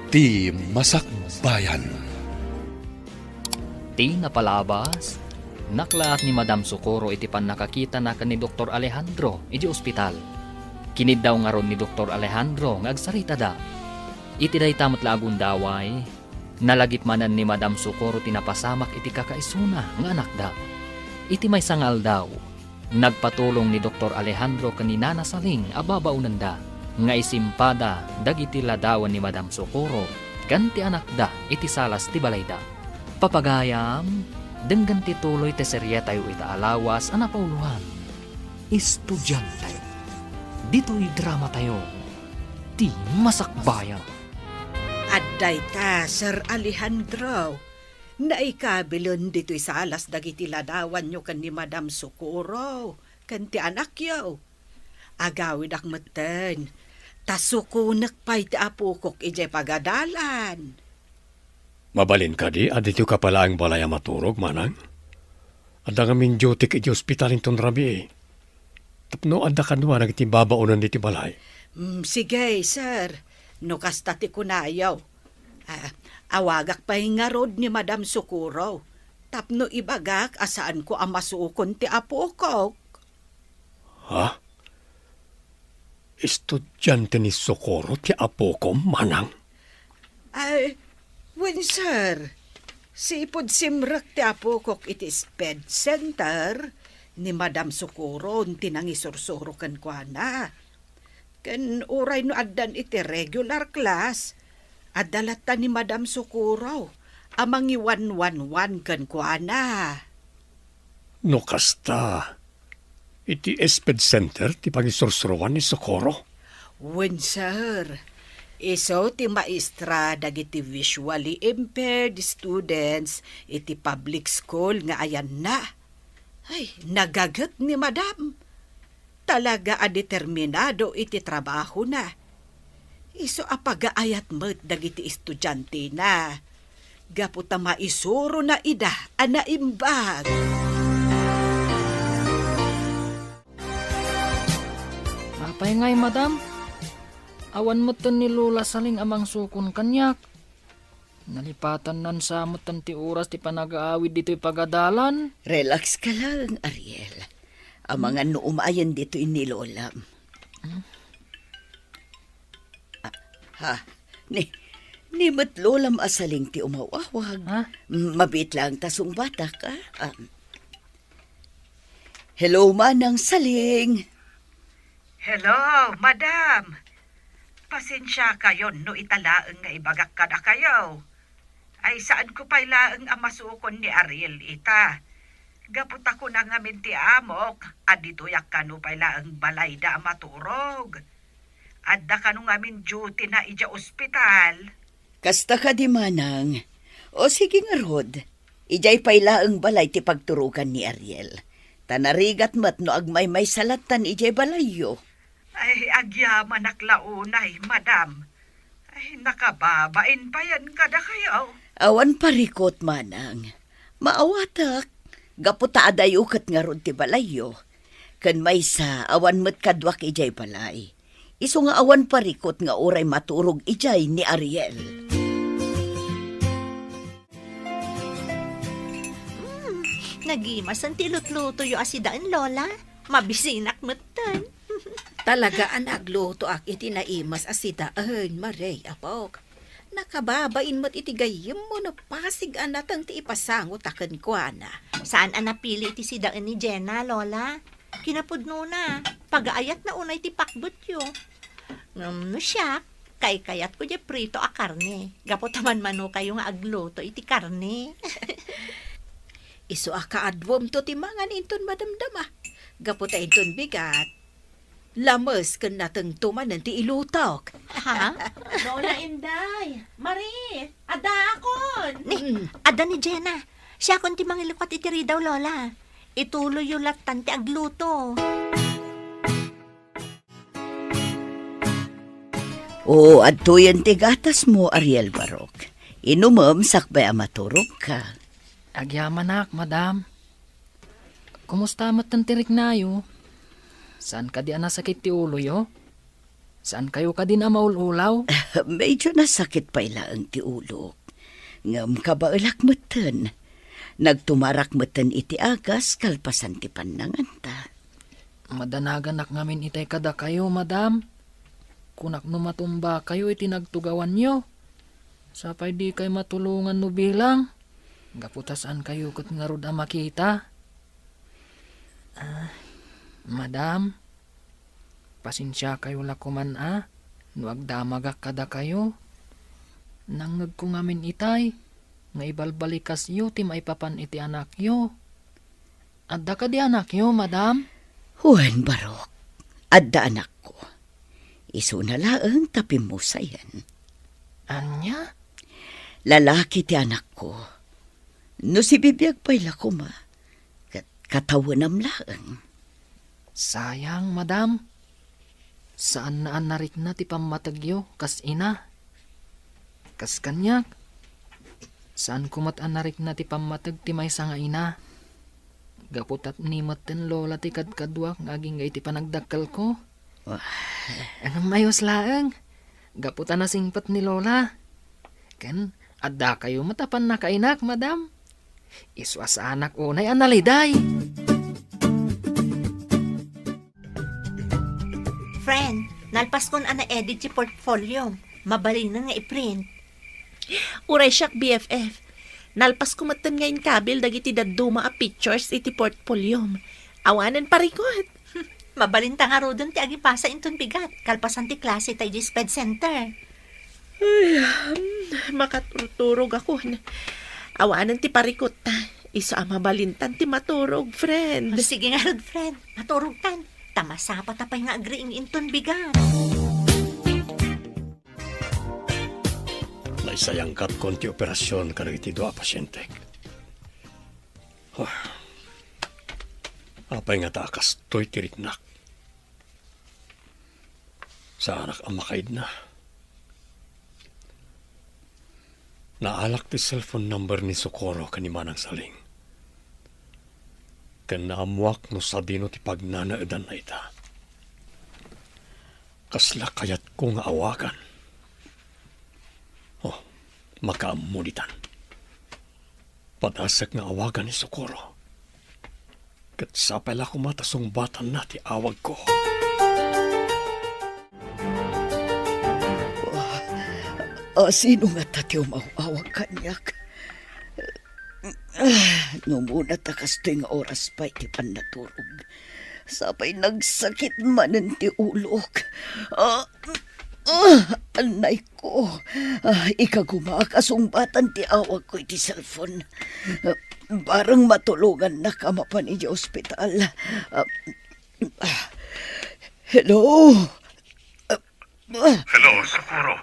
Ti Masakbayan. Ti napalabas, naklaat ni Madam Sukuro iti pan nakakita na ni Dr. Alejandro iti ospital. Kinid daw nga ron ni Dr. Alejandro nga agsarita da. Iti day tamat laagun daway, nalagip manan ni Madam Sukuro tinapasamak iti kakaisuna nga anak da. Iti may sangal daw, nagpatulong ni Dr. Alejandro kanina na saling ababaunan da, nga isimpada dagiti ladawan ni Madam Sukuro, kanti anak da iti salas ti balay da. Papagayam, denggan ti tuloy ti seryetay o itaalawas ang napauluhan. Estudyante, dito'y drama tayo, di masakbayan. Aday ta, Sir Alejandro. Naikabilon dito'y salas dagiti ladawan nyo kan ni Madam Sukuro, kan ti anak yaw. Agawid akmeten, tasukunak pa'y ti apukok ijay pagadalan. Mabalin ka di, adito ka pala ang balay maturog, manang? Ada ngamin duty iti hospital inton rabi Tapno ada kanwa nagiti babaunan diti balay. Sige, sir. No kasta ti kunayaw. Awagak pa'y nga rod ni Madam Sukuro. Tapno ibagak asaan ko ang masukon ti apo ko. Ha? Estudyante ni Sukuro ti apo ko, manang? Sir. Sipod simrak ti apo ko iti sped center ni Madam Sukuro tinangisursurok kan kwa na. Kan uray no addan iti regular class, adalata ni Madam Sukuro, amangi 111 kan kwa na. No kasta, iti Esped Center ti pagisursuruan ni Socorro. Wen, sir. Iso ti maestra dagiti visually impaired students iti public school nga ayan na. Ay, nagagat ni madam. Talaga a determinado iti trabaho na. Iso a pagaayat met dagiti estudyante na. Gaputa maisuro na ida a naimbag. Apay ngay, madam. Awan mo ni Lola saling amang sukon kanyak. Nalipatan nan sa mutan ti oras ti panag-aawid dito'y pagadalan. Relax ka lang, Ariel. Ang mga nuumayan dito ni Lola. Ni mat Lolam asaling ti umawawag. Ha? Mabit lang tasong bata ka. Hello, Manang Saling. Hello, madam. Pasensya kayo no italaang nga ibagak ka na kayo. Ay saan ko pa'y laang ang masukon ni Ariel ita. Gaputa ko na nga minti amok, aditoyak ka no pa'y laang balay da maturog. Adda ka no nga min duty na ija ospital. Kasta ka di, Manang. O sige nga, Rod. Ijay pailaang balay ti pagturukan ni Ariel. Tanarigat mat no agmay may salatan ijay balayo. Ay, agyaman naklaunay, madam. Ay, nakababain pa yan kada kayo. Awan parikot, Manang. Maawatak. Gaputa aday ukat nga ron ti balayo. Kan may sa awan mat kadwak ijay balay. Iso nga awan parikot nga oray maturog ijay ni Ariel. Nagimas ang tilutluto yu asidaan, Lola. Mabisinak matan. Talaga ang agluto ak iti naimas asidaan, Maray, apok. Nakababain mo't iti gayem mo na pasig anatang ti ipasangot akan kwa na. Saan ang napili iti sidaan ni Jenna, Lola? Kinapudno na. Pag-aayat na unay ti pakbot yu. No siya, kayat ko di prito a karne. Gapotaman mano kayo nga agluto iti karne. Iso akaadwom to ti mangan inton madamdama. Gaputa inton bigat. Lamas kan natang tumanan ti ilutok. Ha? Lola Inday, Marie, adakon. Ada ni Jenna. Siya kon ti mangilukot iti daw, Lola. Ituloy yung latan ti agluto. O, adto yan ti gatas mo, Ariel Barok. Inumam sakbay maturog ka. Agyamanak, madam. Kumusta matan tirik na yo? Saan ka di anasakit ti ulo yo? Saan kayo ka din maululaw? Medyo nasakit pa ilang ti ulo. Ngam ka ba ulak matan? Nagtumarak matan iti agas kalpasan ti pananganta. Madanagan ngamin itay kada kayo, madam. Kunak no matumba kayo iti nagtugawan nyo. Sapay di kay matulungan no bilang. Gaputasaan kayo kat nga rod makita. Madam, pasensya kayo lakuman no agdamagak kada kayo. Nangag ko ngamin itay, nga ibalbalikas yo ti maipapan iti anak yo. Adda ka di anak yo, madam? Juan Barok, adda anak ko. Iso na laang tapim mo sayan. Anya? Lalaki ti anak ko. No si bibiyag pa'y lakuma. Katawan laang. Sayang, madam. Saan na narik na ti pamatagyo, kas ina? Kas kanyak? Saan kumat narik na ti pamatag ti may nga ina? Gaputat nimot ten lola ti kadkadwak ngaging gay ti panagdakkel ko. Anong mayos laang? Gaputan na singpat ni lola. Ken, adda kayo matapan na kainak, madam. Iswas anak unay analiday. Friend, nalpas kon ana edit si portfolio. Mabalin na nga i-print. Uray siyak BFF. Nalpas kumatan ngayon kabil dagiti daduma a pictures iti portfolio. Awanan parikot. Mabalin ta nga rodon ti agipasa inton bigat. Kalpasan ti klase tayo di SPED Center. Ay, makaturturog ako. Awanan ti parikot ta. Iso ang mabalintan ti maturog, friend. Sige nga, rod, friend. Maturog tan. Tamasapa tapay nga agriing inton bigat. Naisayangkat konti operasyon kada iti doa pasyente. Apay nga takas to'y tiriknak. Sa anak ang makaid na. Naalak ti cellphone number ni Socorro kanimanang saling. Kanamuak no sa dino ti pagnanaadan na ita. Kasla kayat ko nga awakan. Makaamulitan. Padasak nga awagan ni Socorro. Kat sapay la kumatasong batan na ti awag ko. Sino nga tatiyo mauawag kanyak? No muna takas tuwing oras pa iti panaturog. Sapay nagsakit manan ti ulok. Anay ko. Ikagumakasumbatan ti awag ko iti cellphone. Parang matulungan na kamapan iti ospital. Hello? Hello, Socorro.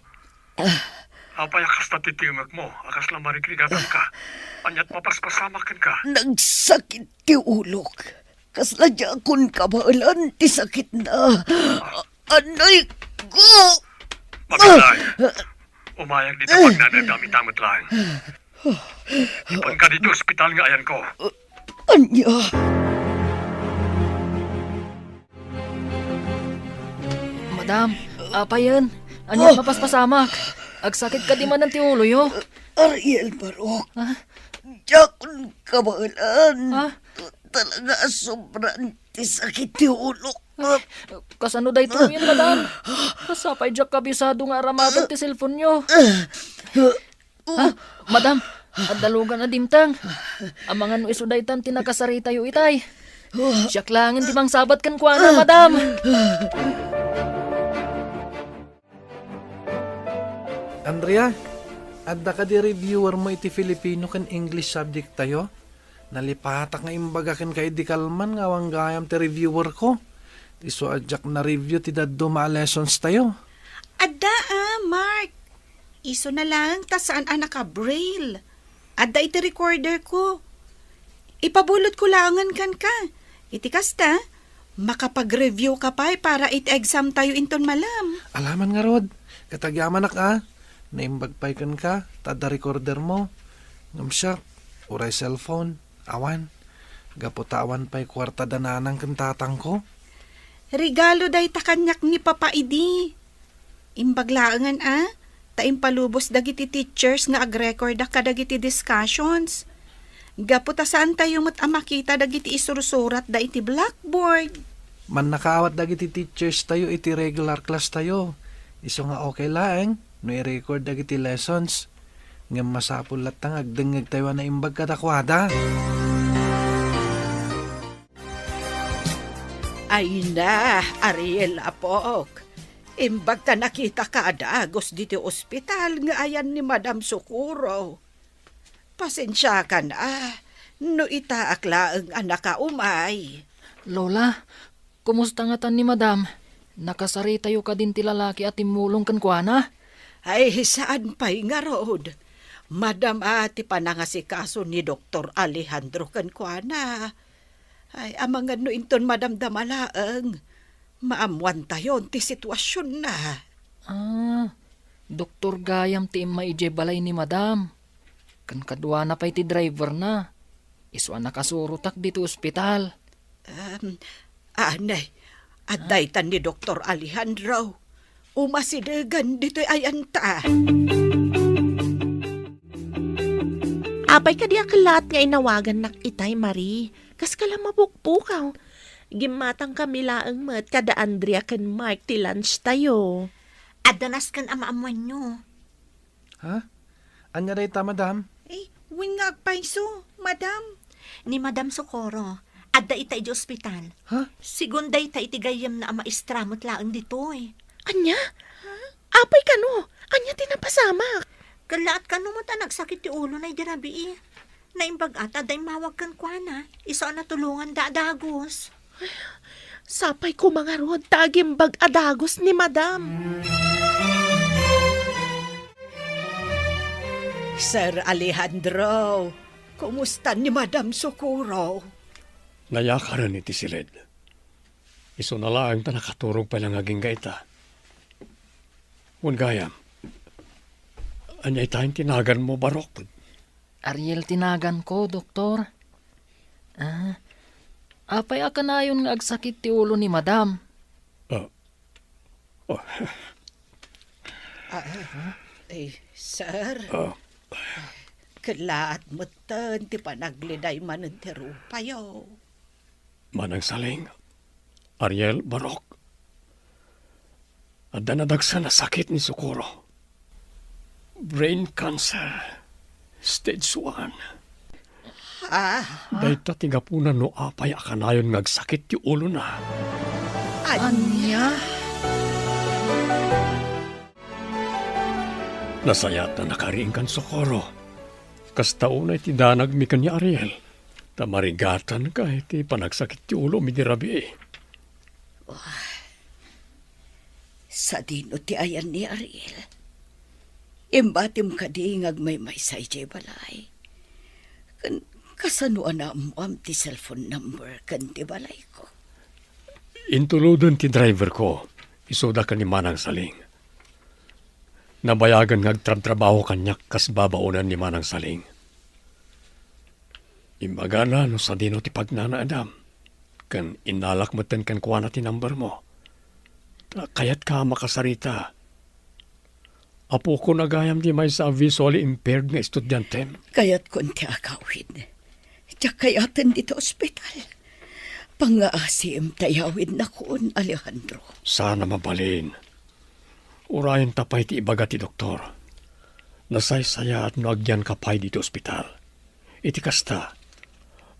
Apay akas na titimag mo. Akas lang marigrigatan ka. Anyat mapaspasamakan ka. Nagsakit ti ulok. Kasla di akong kabalan ti sakit na. Anay ko! Mabilay. Umayag dito pag nanadami-tamot lang. Ipan ka dito ospital nga ayan ko. Anya? Madam, apayan. Anyat mapaspasamak. Agsakit ka di man ng tiulo yo. Ariel Barok. Di akong kabalan. Talaga sobrang ti sakit ti ulok. Kasano day ito yun, madam? Kasapay diyak kabisado nga aramadan ti cellphone nyo. Madam, adalugan na dimtang. Amangan no isudaytan tinakasarita yo itay. Siyak langin di mang sabat kan kuana, madam. Andrea, adda ka di reviewer mo iti Filipino kan English subject tayo? Nalipatak nga imbaga kan kay di kalman nga wang gayam ti reviewer ko. Iso adjak na review ti daddo lessons tayo. Adda Mark. Iso na lang ta saan anak ka braille. Adda iti recorder ko. Ipabulot ko langan kan ka. Iti kasta, makapag-review ka pa para it-exam tayo inton malam. Alaman nga Rod, katagyaman na naimbagpay kan ka, tada recorder mo. Ngamsyak, uray cellphone, awan. Gaputawan pa'y kwarta dananang kantatang ko. Regalo day ta kanyak ni Papa Idi. Imbaglaangan taimpalubos dagiti teachers nga ag-record kadagiti discussions. Gaputa saan tayo mo't makita dagiti isurusurat da iti blackboard. Man nakaawat dagiti teachers tayo iti regular class tayo. Iso nga okay laeng, no i-record dagiti lessons. Ngam masapul latang agdengeg tayo na imbag katakwada. Ay na, Ariel Apok. Imbag ta nakita ka adagos dito ospital nga ayan ni Madam Socorro. Pasensya ka na, no itaakla ang anak ka umay. Lola, kumusta nga tan ni Madam? Nakasari tayo ka din ti lalaki at timulong kan kuana? Ay, saan pa'y nga Rod? Madam ati panangasikaso ni Dr. Alejandro kan kuana. Ay, amangan no inton Madam Damalaang. Maamuan tayo ti sitwasyon na. Doktor Gayam ti maije balay ni Madam. Kan kadwa na pa'y ti driver na. Iso nakasurutak dito ospital. Anay, adaytan ni Dr. Alejandro. Umasidegan dito'y ayanta. Apay ka di akalat nga inawagan nak itay, Marie. Kas ka lang mabukpukaw. Gimatang kami laang mat kada Andrea kan Mark ti lunch tayo. Adanas kan amaamuan nyo. Ha? Anya day ta, Madam? Wingag paiso, Madam. Ni Madam Socorro, adda ita iti ospital. Sigunday ta iti gayam na maestramot laang ditoy. Anya? Apay ka no? Anya tinapasamak? Kalaat ka no mo ta nagsakit ti ulo na idirabi Naimbag ata day mawag kan kuana. Iso na tulungan dadagos. Sapay ko mga rod, tagimbag adagos ni madam. Sir Alejandro, kumusta ni Madam Socorro? Nayakaran iti silid. Iso na lang ta nakaturog pa lang aging gaita. Wan gayam. Anyay tayong tinagan mo, Barok. Ariel tinagan ko, doktor. Apay akanayon nga agsakit ti ulo ni madam. Sir, kalaat mo tan, ti panagliday manentero payo. Manang saling. Ariel, Barok. At danadagsa na sakit ni Socorro. Brain cancer. Stage 1. Dahita tigapunan no apay akanayon ngagsakit ti ulo na. Anya? Nasayat na nakariing kan Socorro. Kastaon ay ti danag mi kanya Ariel. Tamarigatan ka iti panagsakit ti ulo mi di rabi. Sa dino ti ayan ni Ariel. Imbatim ka di ngagmay say jay balay. Kasanuan na mo am ti cellphone number kan ti balay ko. Intuludon ti driver ko. Isoda ka ni Manang Saling. Nabayagan ngagtrabaho kanyak kas babaunan ni Manang Saling. Imbaga na no sa dino ti pagnana Adam. Kan inalak mo ten kan kuha na ti number mo. Kayat ka makasarita. Apo ko nagayam di may sa visually impaired nga estudyante. Kayat kon ti akawid. Tiyak kayatan dito ospital. Pangaasim tayawid na kun, Alejandro. Sana mabalin. Urayan tapay ti ibaga ti doktor. Nasaysaya at noagyan kapay dito ospital. Iti kasta,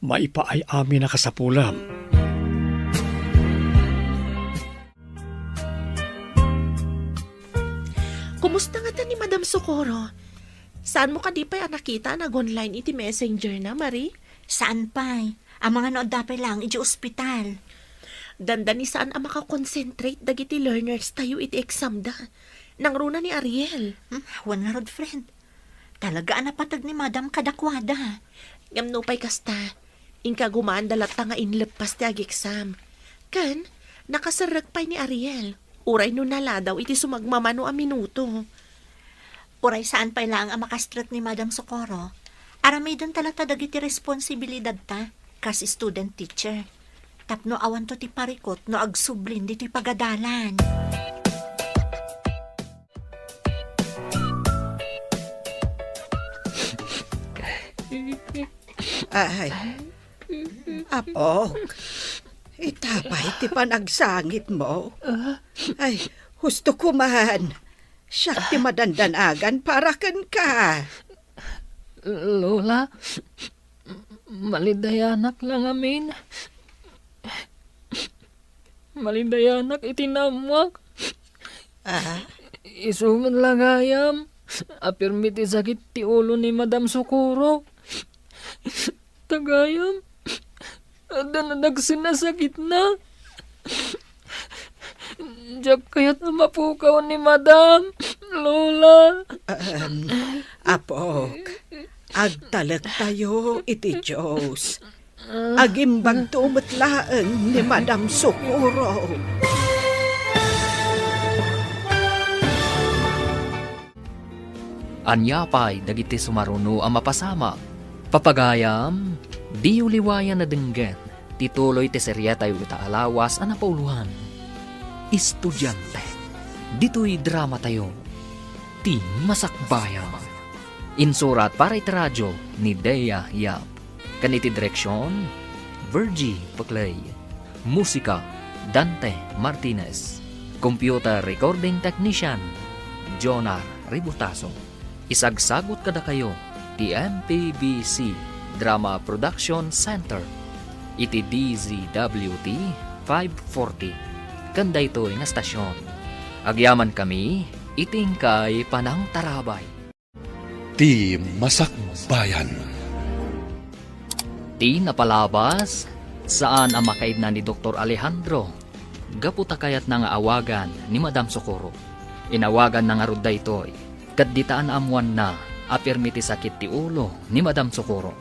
maipaay amin na kasapulam. Kumusta nga ta ni Madam Socorro? Saan mo ka di pa'y nakita nag-online iti messenger na, Marie? Saan pa'y? Ang mga nood dapay lang, iti ospital. Dandan ni saan ang makakonsentrate dagiti learners tayo iti exam da. Nang runa ni Ariel. Wan nga rod, friend. Talaga napatag ni Madam kadakwada. Ngamno pa'y kasta. Inka gumaan dalat nga inlepas ti ag-exam. Kan, nakasarag pa'y ni Ariel. Uray no nala daw iti sumagmamano a minuto. Uray saan pa'y lang ang makastrat ni Madam Socorro. Aramidon talata dagiti responsibilidad ta, kas student teacher. Tapno awan to ti parikot no agsublin di ti pagadalan. Ay, Apok, itapay ti panagsangit mo. Ay, husto ko man. Siyak ti madandanagan para kan ka. Lola, malidayanak lang amin. Malidayanak itinamwak. Isuman lang ayam. Apirmi ti sakit ti ulo ni Madam Socorro. Tagayam. Ada na nagsinasakit na. Diyak kaya't mapukaw ni Madam. Lola. Apok, agtalag tayo iti Diyos. Agimbag tumatlaan ni Madam Socorro. Anyapay dagiti sumaruno ang mapasama. Papagayam, di uliwayan na denggen. Tituloy ti serya tayo itaalawas ang napauluhan. Estudyante. Dito'y drama tayo. Ti Masakbayan. Insurat para iti radyo ni Dea Yap. Kaniti direksyon, Virgie Paclay. Musika, Dante Martinez. Computer recording technician, Jonar Ributaso. Isagsagot kada kayo, ti MPBC Drama Production Center. Iti DZWT 540. Kanda ito'y nga stasyon. Agyaman kami, iting kay Panang Tarabay. Ti Masakbayan. Iti napalabas, saan ang makaidna ni Dr. Alejandro. Gaputa kayat na nga awagan ni Madam Socorro. Inawagan na nga rod daytoy, kat ditaan amuan na, apirmiti sakit ti ulo ni Madam Socorro.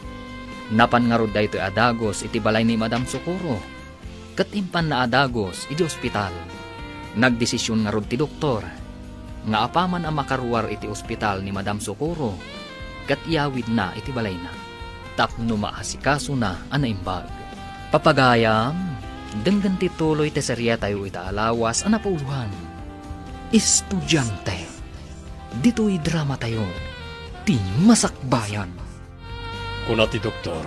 Napan nga rod daytoy adagos iti balay ni Madam Socorro. Kat impan na adagos iti ospital. Nagdesisyon nga rod ti doktor, nga apaman ang makaruwar iti ospital ni Madam Socorro, kat iawid na iti balay na. Tapno maasikaso na anaimbag. Papagayam, denggan ti tuloy ti serya tayo itaalawas ang napauluhan. Estudyante. Dito'y drama tayo. Ti masakbayan. Kuna ti doktor,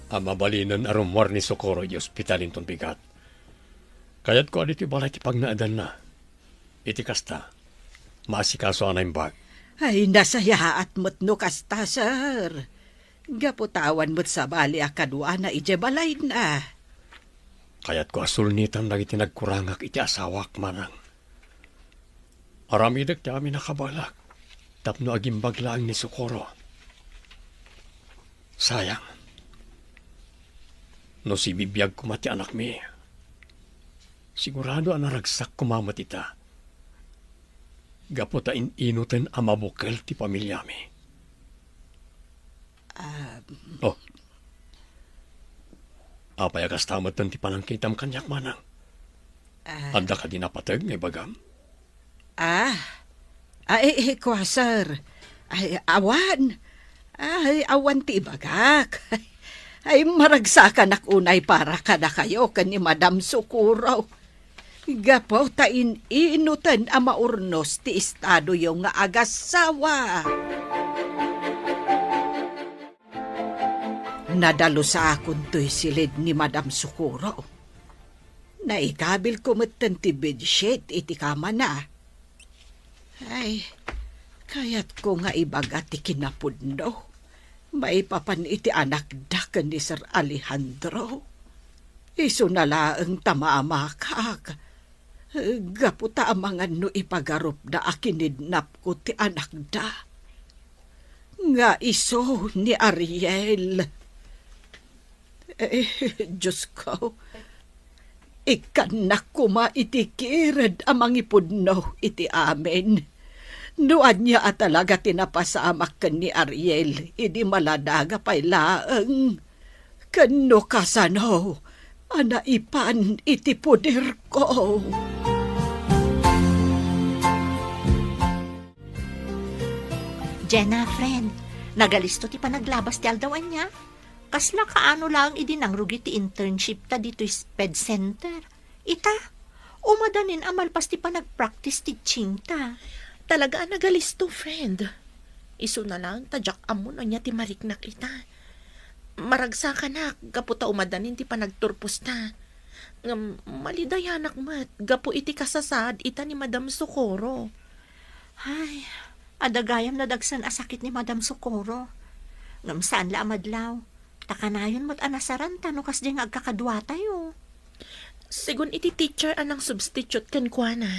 ang mabalinan arumwar ni Socorro di ospitalin ton bigat. Kayat ko aditi balay ti pagnaadan na. Iti kasta, maasikaso anaimbag. Ay, nasayaat mo't no kasta, sir. Gaputawan mo't sa bali akadwa na ijebalay na. Kaya't ko asulnitan lagi tinagkurangak iti asawak manang. Aramidag ti amin nakabalak. Tapno agimbag lang ni Socorro. Sayang. No si bibiyag kumati anak mi. Sigurado ang naragsak kumamat ita. Gapo ta inutin ang mabukel ti pamilya mi. Oh. Apay agas tamatan ti panangkitam kanyak manang. Anda ka dinapatag ngay bagam? Kwa, sir. Ay, awan. Ay, awan ti bagak. Ay, maragsakan ak unay para kada kayo kan ni Madam Socorro. Gapo ta inutan ang maurnos ti estado yung nga agasawa. Nadalo sa akon to'y silid ni Madam Socorro. Naikabil ko matan ti bedsheet iti kama na. Ay, kayat ko nga ibaga ti kinapudno. Maipapan iti anak dakan ni Sir Alejandro. Iso nalaang tamamakak. Gaputa amangan no ipagarup na akinidnap ko ti anak da. Nga iso ni Ariel. Diyos ko, ikanak kuma iti kired amang ipudno iti amin. Nuan niya at talaga tinapasamak kan ni Ariel, idi maladaga pa'y laang. Kano kasano, anaipan iti puder ko. Jenna, friend, nagalisto ti panaglabas ti aldawan niya. Kasla kaano lang idinangrugi ti internship ta dito SPED Center. Ita, umadanin amalpas ti panagpractice teaching ta. Talaga nagalisto, friend. Iso na lang, tadyak amon niya ti mariknak ita. Maragsa ka na, gaputa umadanin ti panagturpos ta. Malidayanak mat, gapu iti kasasad ita ni Madam Socorro. Ay, adagayam na dagsan asakit ni Madam Socorro. Ngam saan la amadlaw, takanayon mo't anasaran tano kas di nga agkakadwa tayo. Sigun iti teacher anang substitute kan kwa na.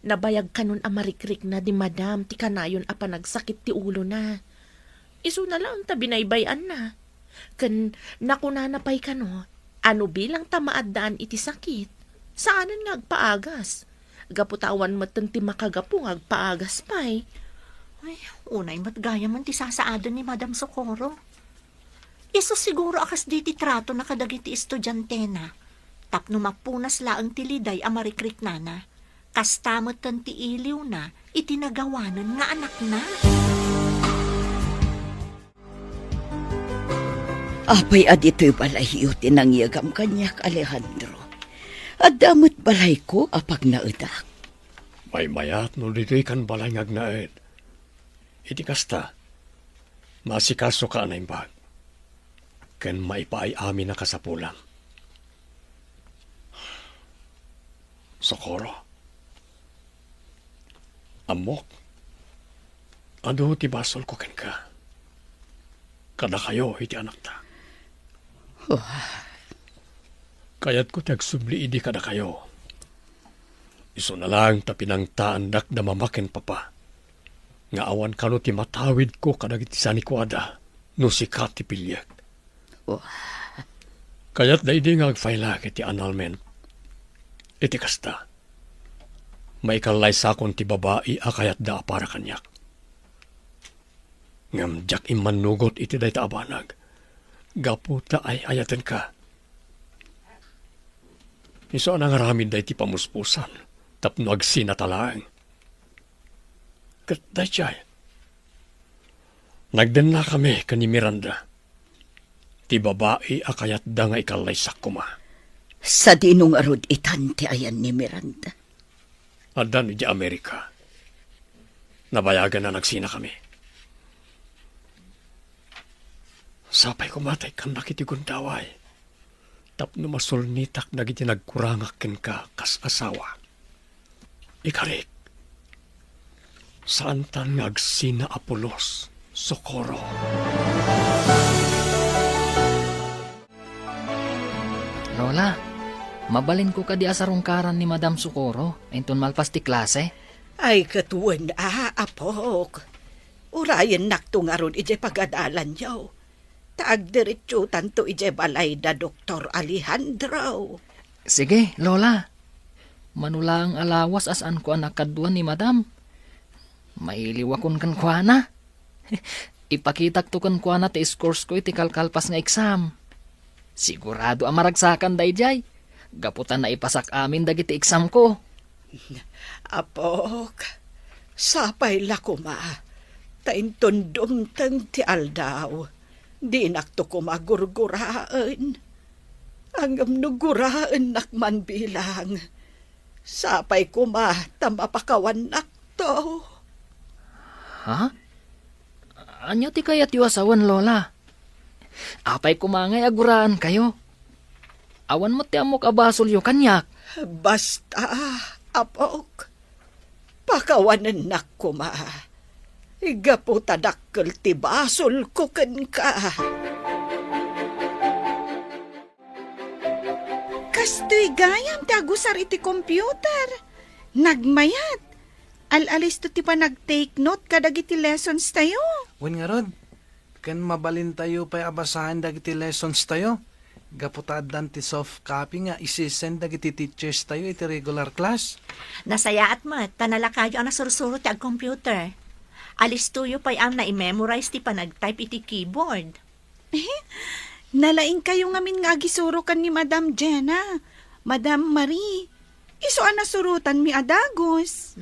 Nabayag kanon amarikrik na di Madam ti kanayon a panagsakit ti ulo na. Iso na lang ta binaybayan na. Kan nakunanapay kano, ano bilang tamaadaan iti sakit? Saanan nga agpaagas? Gaputawan matan ti makagapo nga agpaagas pa'y. Ay, unay matgaya man ti sasaadan ni Madam Socorro. Iso siguro akas di ti trato na kadagiti estudyante na. Tapno mapunas laang tiliday amarikrik na na. Kastamot kan ti iliw na, itinagawanan nga anak na. Apay adito'y balahiyo tinangyagam kanyak Alejandro. At damot balay ko apag naudak. May mayat no dito'y kan balay ngagnaed. Iti kasta, masikaso ka anaimbag. Ken maipaay amin na kasapulam. Socorro. Amok, ano ti basol ko ken ka? Kada kayo, iti anak ta. Kayat ko tagsubli idi kada kayo. Iso na lang ta pinangtaandak na mamaken papa. Nga awan kano ti matawid ko kadagiti sanikuada no si Kati Pilyag. Kaya't daidi nga agfaila iti annulment. Iti kasta. Maikalay sakon ti babae akayat da para kanyak. Ngam jak imanugot iti day taabanag. Gapu ta ay ayaten ka. Iso ang ngaramid day ti pamuspusan. Tapno agsinatalaang. Kat day chay. Nagden na kami kani Miranda. Ti babae akayat da nga ikalay sakuma. Sa dinong arod itan ti ayan ni Miranda. Adan di Amerika. Nabayagan na nagsina kami. Sapay kumatay kan nakiti gundaway. Tapno masulnitak nagiti nagkurangakin ka kas asawa. Ikarik. Saan tan ngagsina Apolos, Socorro. Lola, mabalin ko ka di asarungkaran ni Madam Socorro, inton malpas ti klase. Ay katuan apok. Urayan naktung aron ije pagadalan yaw. Taag diretso tanto ije balay da Dr. Alejandro. Sige, Lola. Manula ang alawas asan ko anak kadwa ni Madam. Mailiwakon kan kuana. Ipakitak to kan kuana ti scores ko iti kalkalpas nga exam. Sigurado ang maragsakan dayjay. Gaputan na ipasak amin dagiti exam ko. Apok, sapay lakuma. Tainton dumtang ti aldaw. Di nakto ko magurguraan. Angam nuguraan nakman bilang. Sapay ko tamapakawan nakto. Ha? Anyo ti kayat yu asawan, Lola? Apay kumangay aguraan kayo. Awan mo ti amok abasol yu kanyak. Basta, apok. Pakawanan nakuma. Igapo tadakkel ti basol ko ken ka. Kastoy gayam ti agusar iti computer. Nagmayat. Alalis to ti pa nag-take note kadag iti lessons tayo. Wen nga rod, kan mabalin tayo pa'y abasahan dagiti lessons tayo. Gaputaddan ti soft copy nga isisend dagiti teachers tayo iti regular class. Nasaya at mat, tanala kayo ang nasursuro ti ag-computer. Alis tuyo pa'y ang na-memorize ti panag-type iti keyboard. Nalaing kayo ngamin nga gisuro kan ni Madam Jenna, Madam Marie. Iso ang nasurutan mi adagos.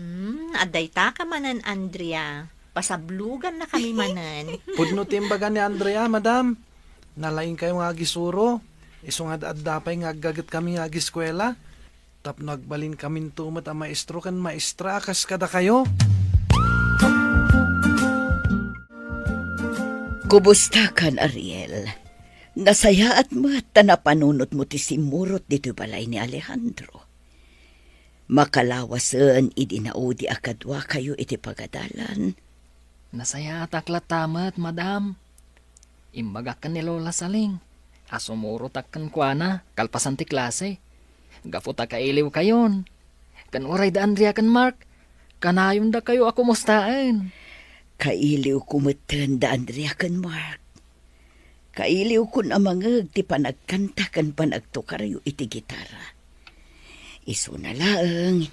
Aday ta ka manan, Andrea. Pasablugan na kami manan. Pudno timbaga ni Andrea, Madam. Nalaing kayo nga gisuro. Iso nga daadapay nga gagat kami nga giskwela. Tapno agbalin kamin tumat ang maestro kan maestra akas kada kayo. Kumusta kan, Ariel? Nasaya at mata na panunot mo ti simurot dito balay ni Alejandro. Makalawasan idinaudi akadwa kayo iti pagadalan. Nasaya taklat tamat, Madam. Imbagakan ni Lola Saling. Asumuro takkan kuana, kalpasan ti klase. Gafuta kailiw kayon. Kan uray da Andrea kan Mark. Kanayon da kayo ako mustaan. Kailiw kumatan da Andrea kan Mark. Kailiw kun amangag ti panagkanta kan panagtukaryo iti gitara. Iso na lang.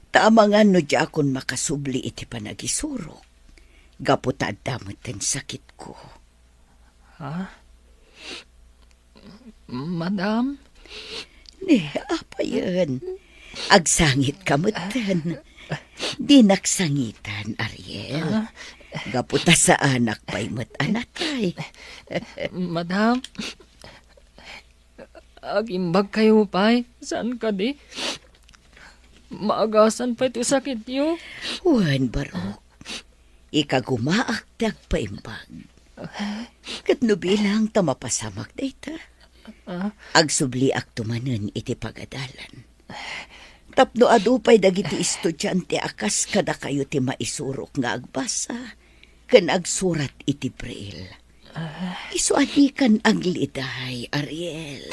Tamangan no di akon makasubli iti panagisurok. Gaputad damot ang sakit ko. Ha? Madam? Apa yan? Agsangit kamutan. Di naksangitan, Ariel. Gaputa sa anak pa'y matanatay. Madam? Agimbag kayo pa'y? Saan ka di? Maagasan pa ito sakit niyo? Juan Barok, ikagumaak paimbag. Katno bilang tamapasamak dayta. Agsubli ak tumanen iti pagadalan. Tapno adupay dagiti estudyante akas kada kayo ti maisurok nga agbasa. Kan agsurat iti braille. Isu adikan ang liday, Ariel.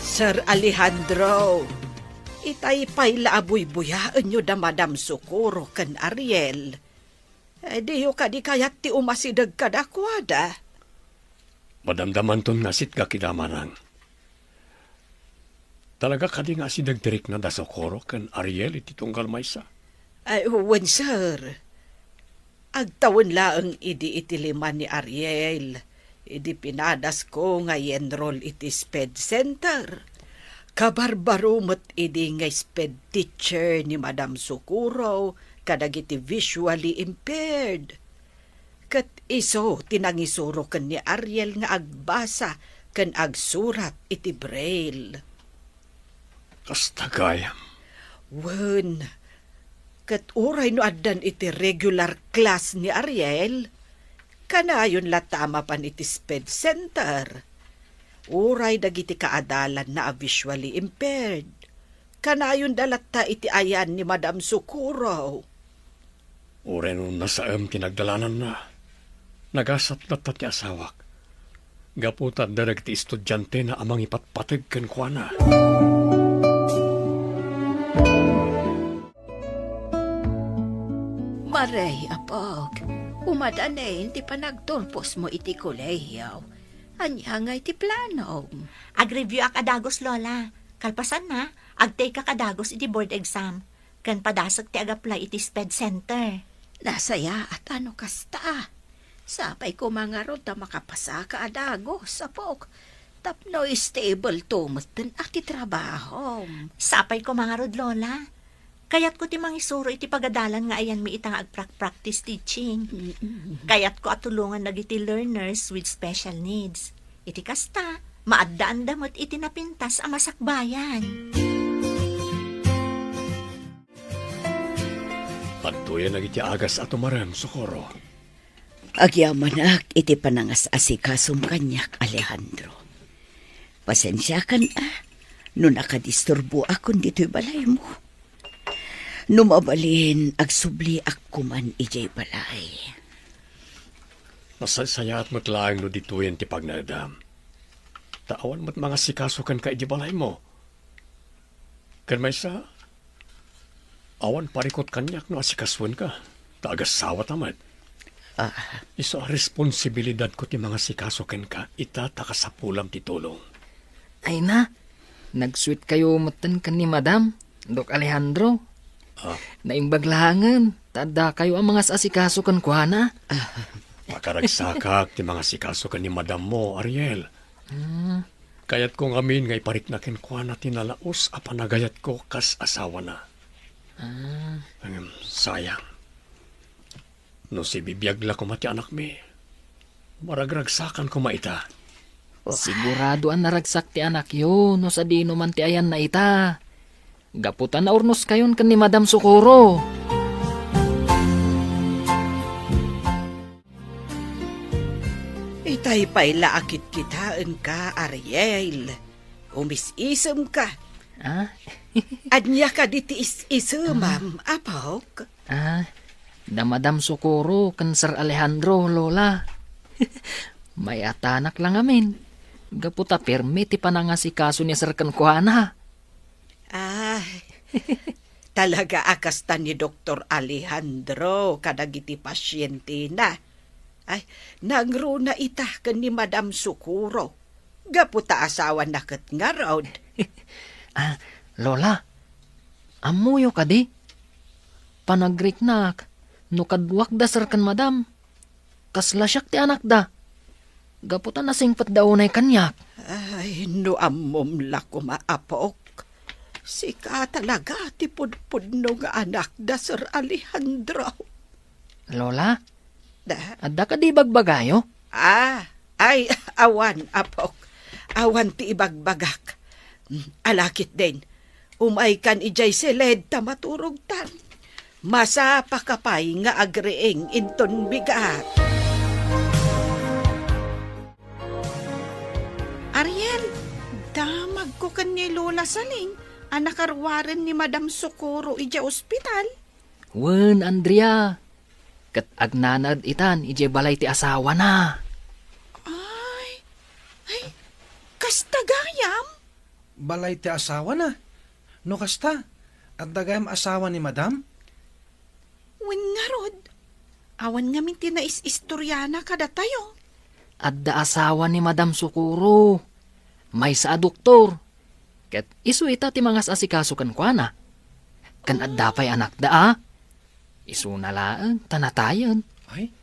Sir Alejandro, itay pay laaboy-buyaan nyo da Madam Socorro kan Ariel. Di ka di kayat ti umasidag kadakwada. Madamdaman ton nga sit ka kidamanang. Talaga ka di nga si dagdirik na da Socorro kan Ariel iti tunggal maysa. Ay, wen sir. Agtawon laeng idi itiliman ni Ariel. Idi pinadas ko nga enroll iti SPED Center. Kabarbarumot idi nga SPED teacher ni Madam Socorro kadag iti visually impaired. Kat iso tinangisuro ken ni Ariel nga agbasa ken agsurat iti braille. Kastagayam. Wen, kat uray no addan iti regular class ni Ariel, kanayon latama pan iti SPED Center. Uray dagiti kaadalan na visually impaired. Kanayon dalatta iti ayan ni Madam Socorro. Uray nung nasaam tinagdalanan na. Nagasat na ti asawak. Gaputat darag ti estudyante na amang ipatpatag ken kuana. Maray, apog. Umadanin, ti panagtulpos mo iti kolehiyaw. Anya nga iti plano. Ag-review ak adagos, Lola. Kalpasan na, ag-take ak adagos iti board exam. Kan padasag ti ag-apply iti SPED Center. Nasaya at ano kasta. Sapay ko mga rod na makapasa ka adagos, apog. Tapno stable to matin ati trabaho. Sapay ko mga rod, Lola. Kayat ko ti mangisuro iti pagadalan nga ayan mi itang ag-practice teaching. Kayat ko atulungan nagiti learners with special needs. Iti kasta, maaddaan damot iti napintas ang masakbayan. Pagtuyan nag iti agas at umarem, Socorro. Agyamanak iti panangas asikasum kanyak, Alejandro. Pasensya kan no nakadisturbo akon dito'y balay mo. Numabalin agsubli akkuman ijay balay. Masasaya at matlaang no dituyan ti pagnadam. Taawan mo't mga sikasukan ka iti balay mo. Kan may sa awan parikot kanyak no asikaswan ka. Taagasawa tamad. Iso a responsibilidad ko ti mga sikasukan ka itataka sa pulam ti tulong. Ay na, nag-sweet kayo matan kan ni Madam, Dok Alejandro. Naimbaglangan, tada kayo ang mga asikaso kan kuhana. Makaragsakak ti mga sikasukan ni Madam mo, Ariel. Kayat kong amin ngay parik na kuhana tinalaos a panagayat ko kas asawa na. Sayang. No si bibiyagla ko mati anak mi. Maragragsakan ko maita. Sigurado ang naragsak ti anak yo, no sa dino man ti ayan na ita. Gaputan na urnos kayon kan ni Madam Socorro. Itay pa'y laakit kitaan ka, Ariel. Umis-isem ka. Anya ka diti is-isemam, apok. Da Madam Socorro kan Sir Alejandro, Lola. May atanak lang amin. Gaputa permi ti panangasikaso ni Sir Kankuana. Talaga akasta ni Dr. Alejandro kadagiti pasyente na. Ay, nagro na itah kan ni Madam Socorro. Gaputa asawa na kat nga raod. Lola, amuyo ka di? Panagrik-nak, no kadwak da Sir kan Madam. Kaslasyak ti anak da. Gaputa nasingpat daw na kanyak. Ay, no amom la kumaapok. Sika talaga ti pudpudno nga anak da Sir Alejandro. Lola, adda ka di bagbagayo? Ay, awan, apok. Awan ti ibagbagak. Alakit din. Umay kan ijay siled ta maturugtan. Masapa kapay nga agreeng inton bigat. Ariel, damag ko kan ni Lola Saling. Anakarwaran ni Madam Socorro ija ospital. Wen, Andrea. Kat agnanad itan, ije balay ti asawa na. Ay, kastagayam? Balay ti asawa na. No kasta, at dagayam asawa ni Madam? Wen nga rod, Awan ngamin tinais-istoryana kada tayo. Adda asawa ni Madam Sukuro. May sa doktor. Ket isu ita ti mangas asikaso kan kuana. Kan adda pa'y anak daa. Isu na laang tanatayan. Ay,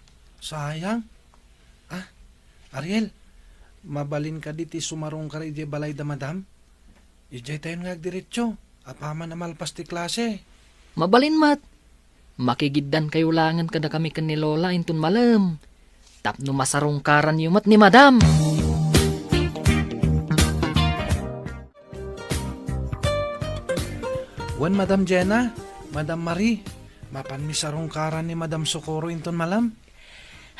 sayang. Ariel, mabalin ka diti sumarong ka rin balay da madam. Ijay tayo nga diretso. Apaman na malpas ti klase. Mabalin mat. Makigiddan kayo langan kada kami kan ni Lola intun malam. Tapno masarungkaran yumat ni Madam. Wan Madam Jenna, Madam Marie, mapan mi sarungkaran ni Madam Socorro inton malam.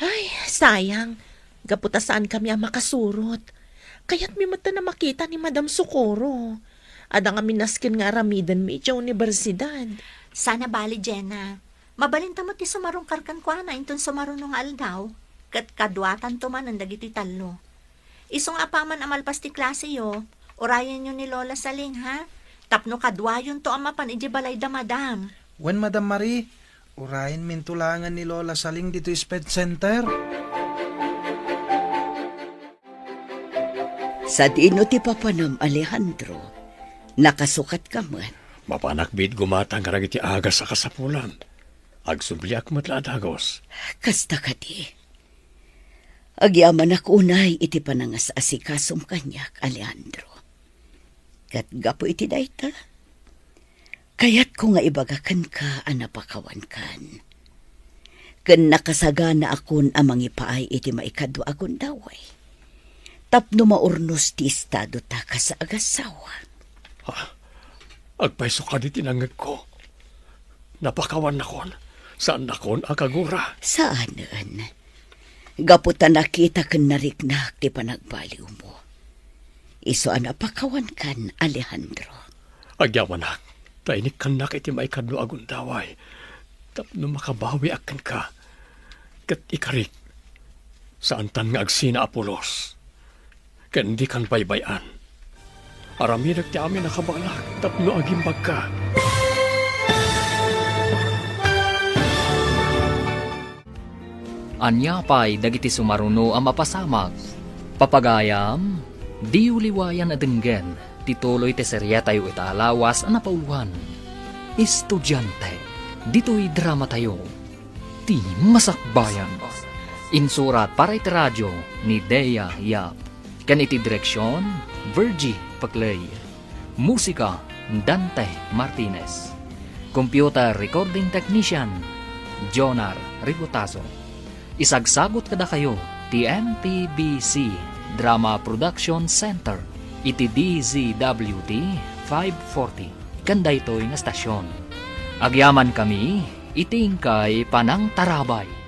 Ay, sayang. Gaputasaan kami ang makasurot. Kaya't mi mata na makita ni Madam Socorro. Ada nga minaskin nga aramidan mi itiya universidad. Sana bali, Jenna. Mabalin tamot ti sumarong karkan kwa na inton sumarunong aldaw. Kat kadwatan to man ang dagiti talo. Isong apaman amalpas ti klase yo. Orayan nyo ni Lola Saling, ha? Tapno kadwayon to amapan iji balay da madam. Wan Madam Marie, urayin mintulangan ni Lola Saling dito Sped Center. Sa dino ti Papanam Alejandro, nakasukat ka man. Mapanakbid gumatang karag iti agas sa kasapulan. Agsubliak matladagos. Kasta ka di. Agyaman unay iti panangas asikasom kanyak, Alejandro. Kat gapo iti dayta. Kayat ko nga ibagakan ka anapakawan kan. Ken nakasagana akon amang ipaay iti maikadwa akon daway. Tapno maurnos ti estado ta ka sa agasawa. Agpaiso ka di tinangag ko. Napakawan na kon. Saan na kon akagura? Saanan? Gaputan nakita ken nariknak ti panagbaliw mo. Iso anapakawan kan, Alejandro. Agyaman na. Tainik kan na kiti maikadwa agon daway. Tapno makabawi akan ka. Kat ikarik. Saan tan nga agsina Apolos. Ken di kan baybayan. Aramidag ti amin nakabalak, tapno agimbag ka. Anya pa'y dagiti sumaruno ang mapasamag. Papagayam, di uliwayan adenggen, tituloy te serya tayo italawas ang napauluhan. Estudyante, dito'y drama tayo. Ti Masakbayan. Insurat para iti radyo ni Dea Yap. Kan iti direksyon, Virgie Paclay. Musika, Dante Martinez. Computer Recording Technician, Jonar Rigotazo. Isagsagot kada kayo, TMPBC Drama Production Center, iti DZWT 540. Kanda ito'y nga stasyon. Agyaman kami, iting kay Panang Tarabay.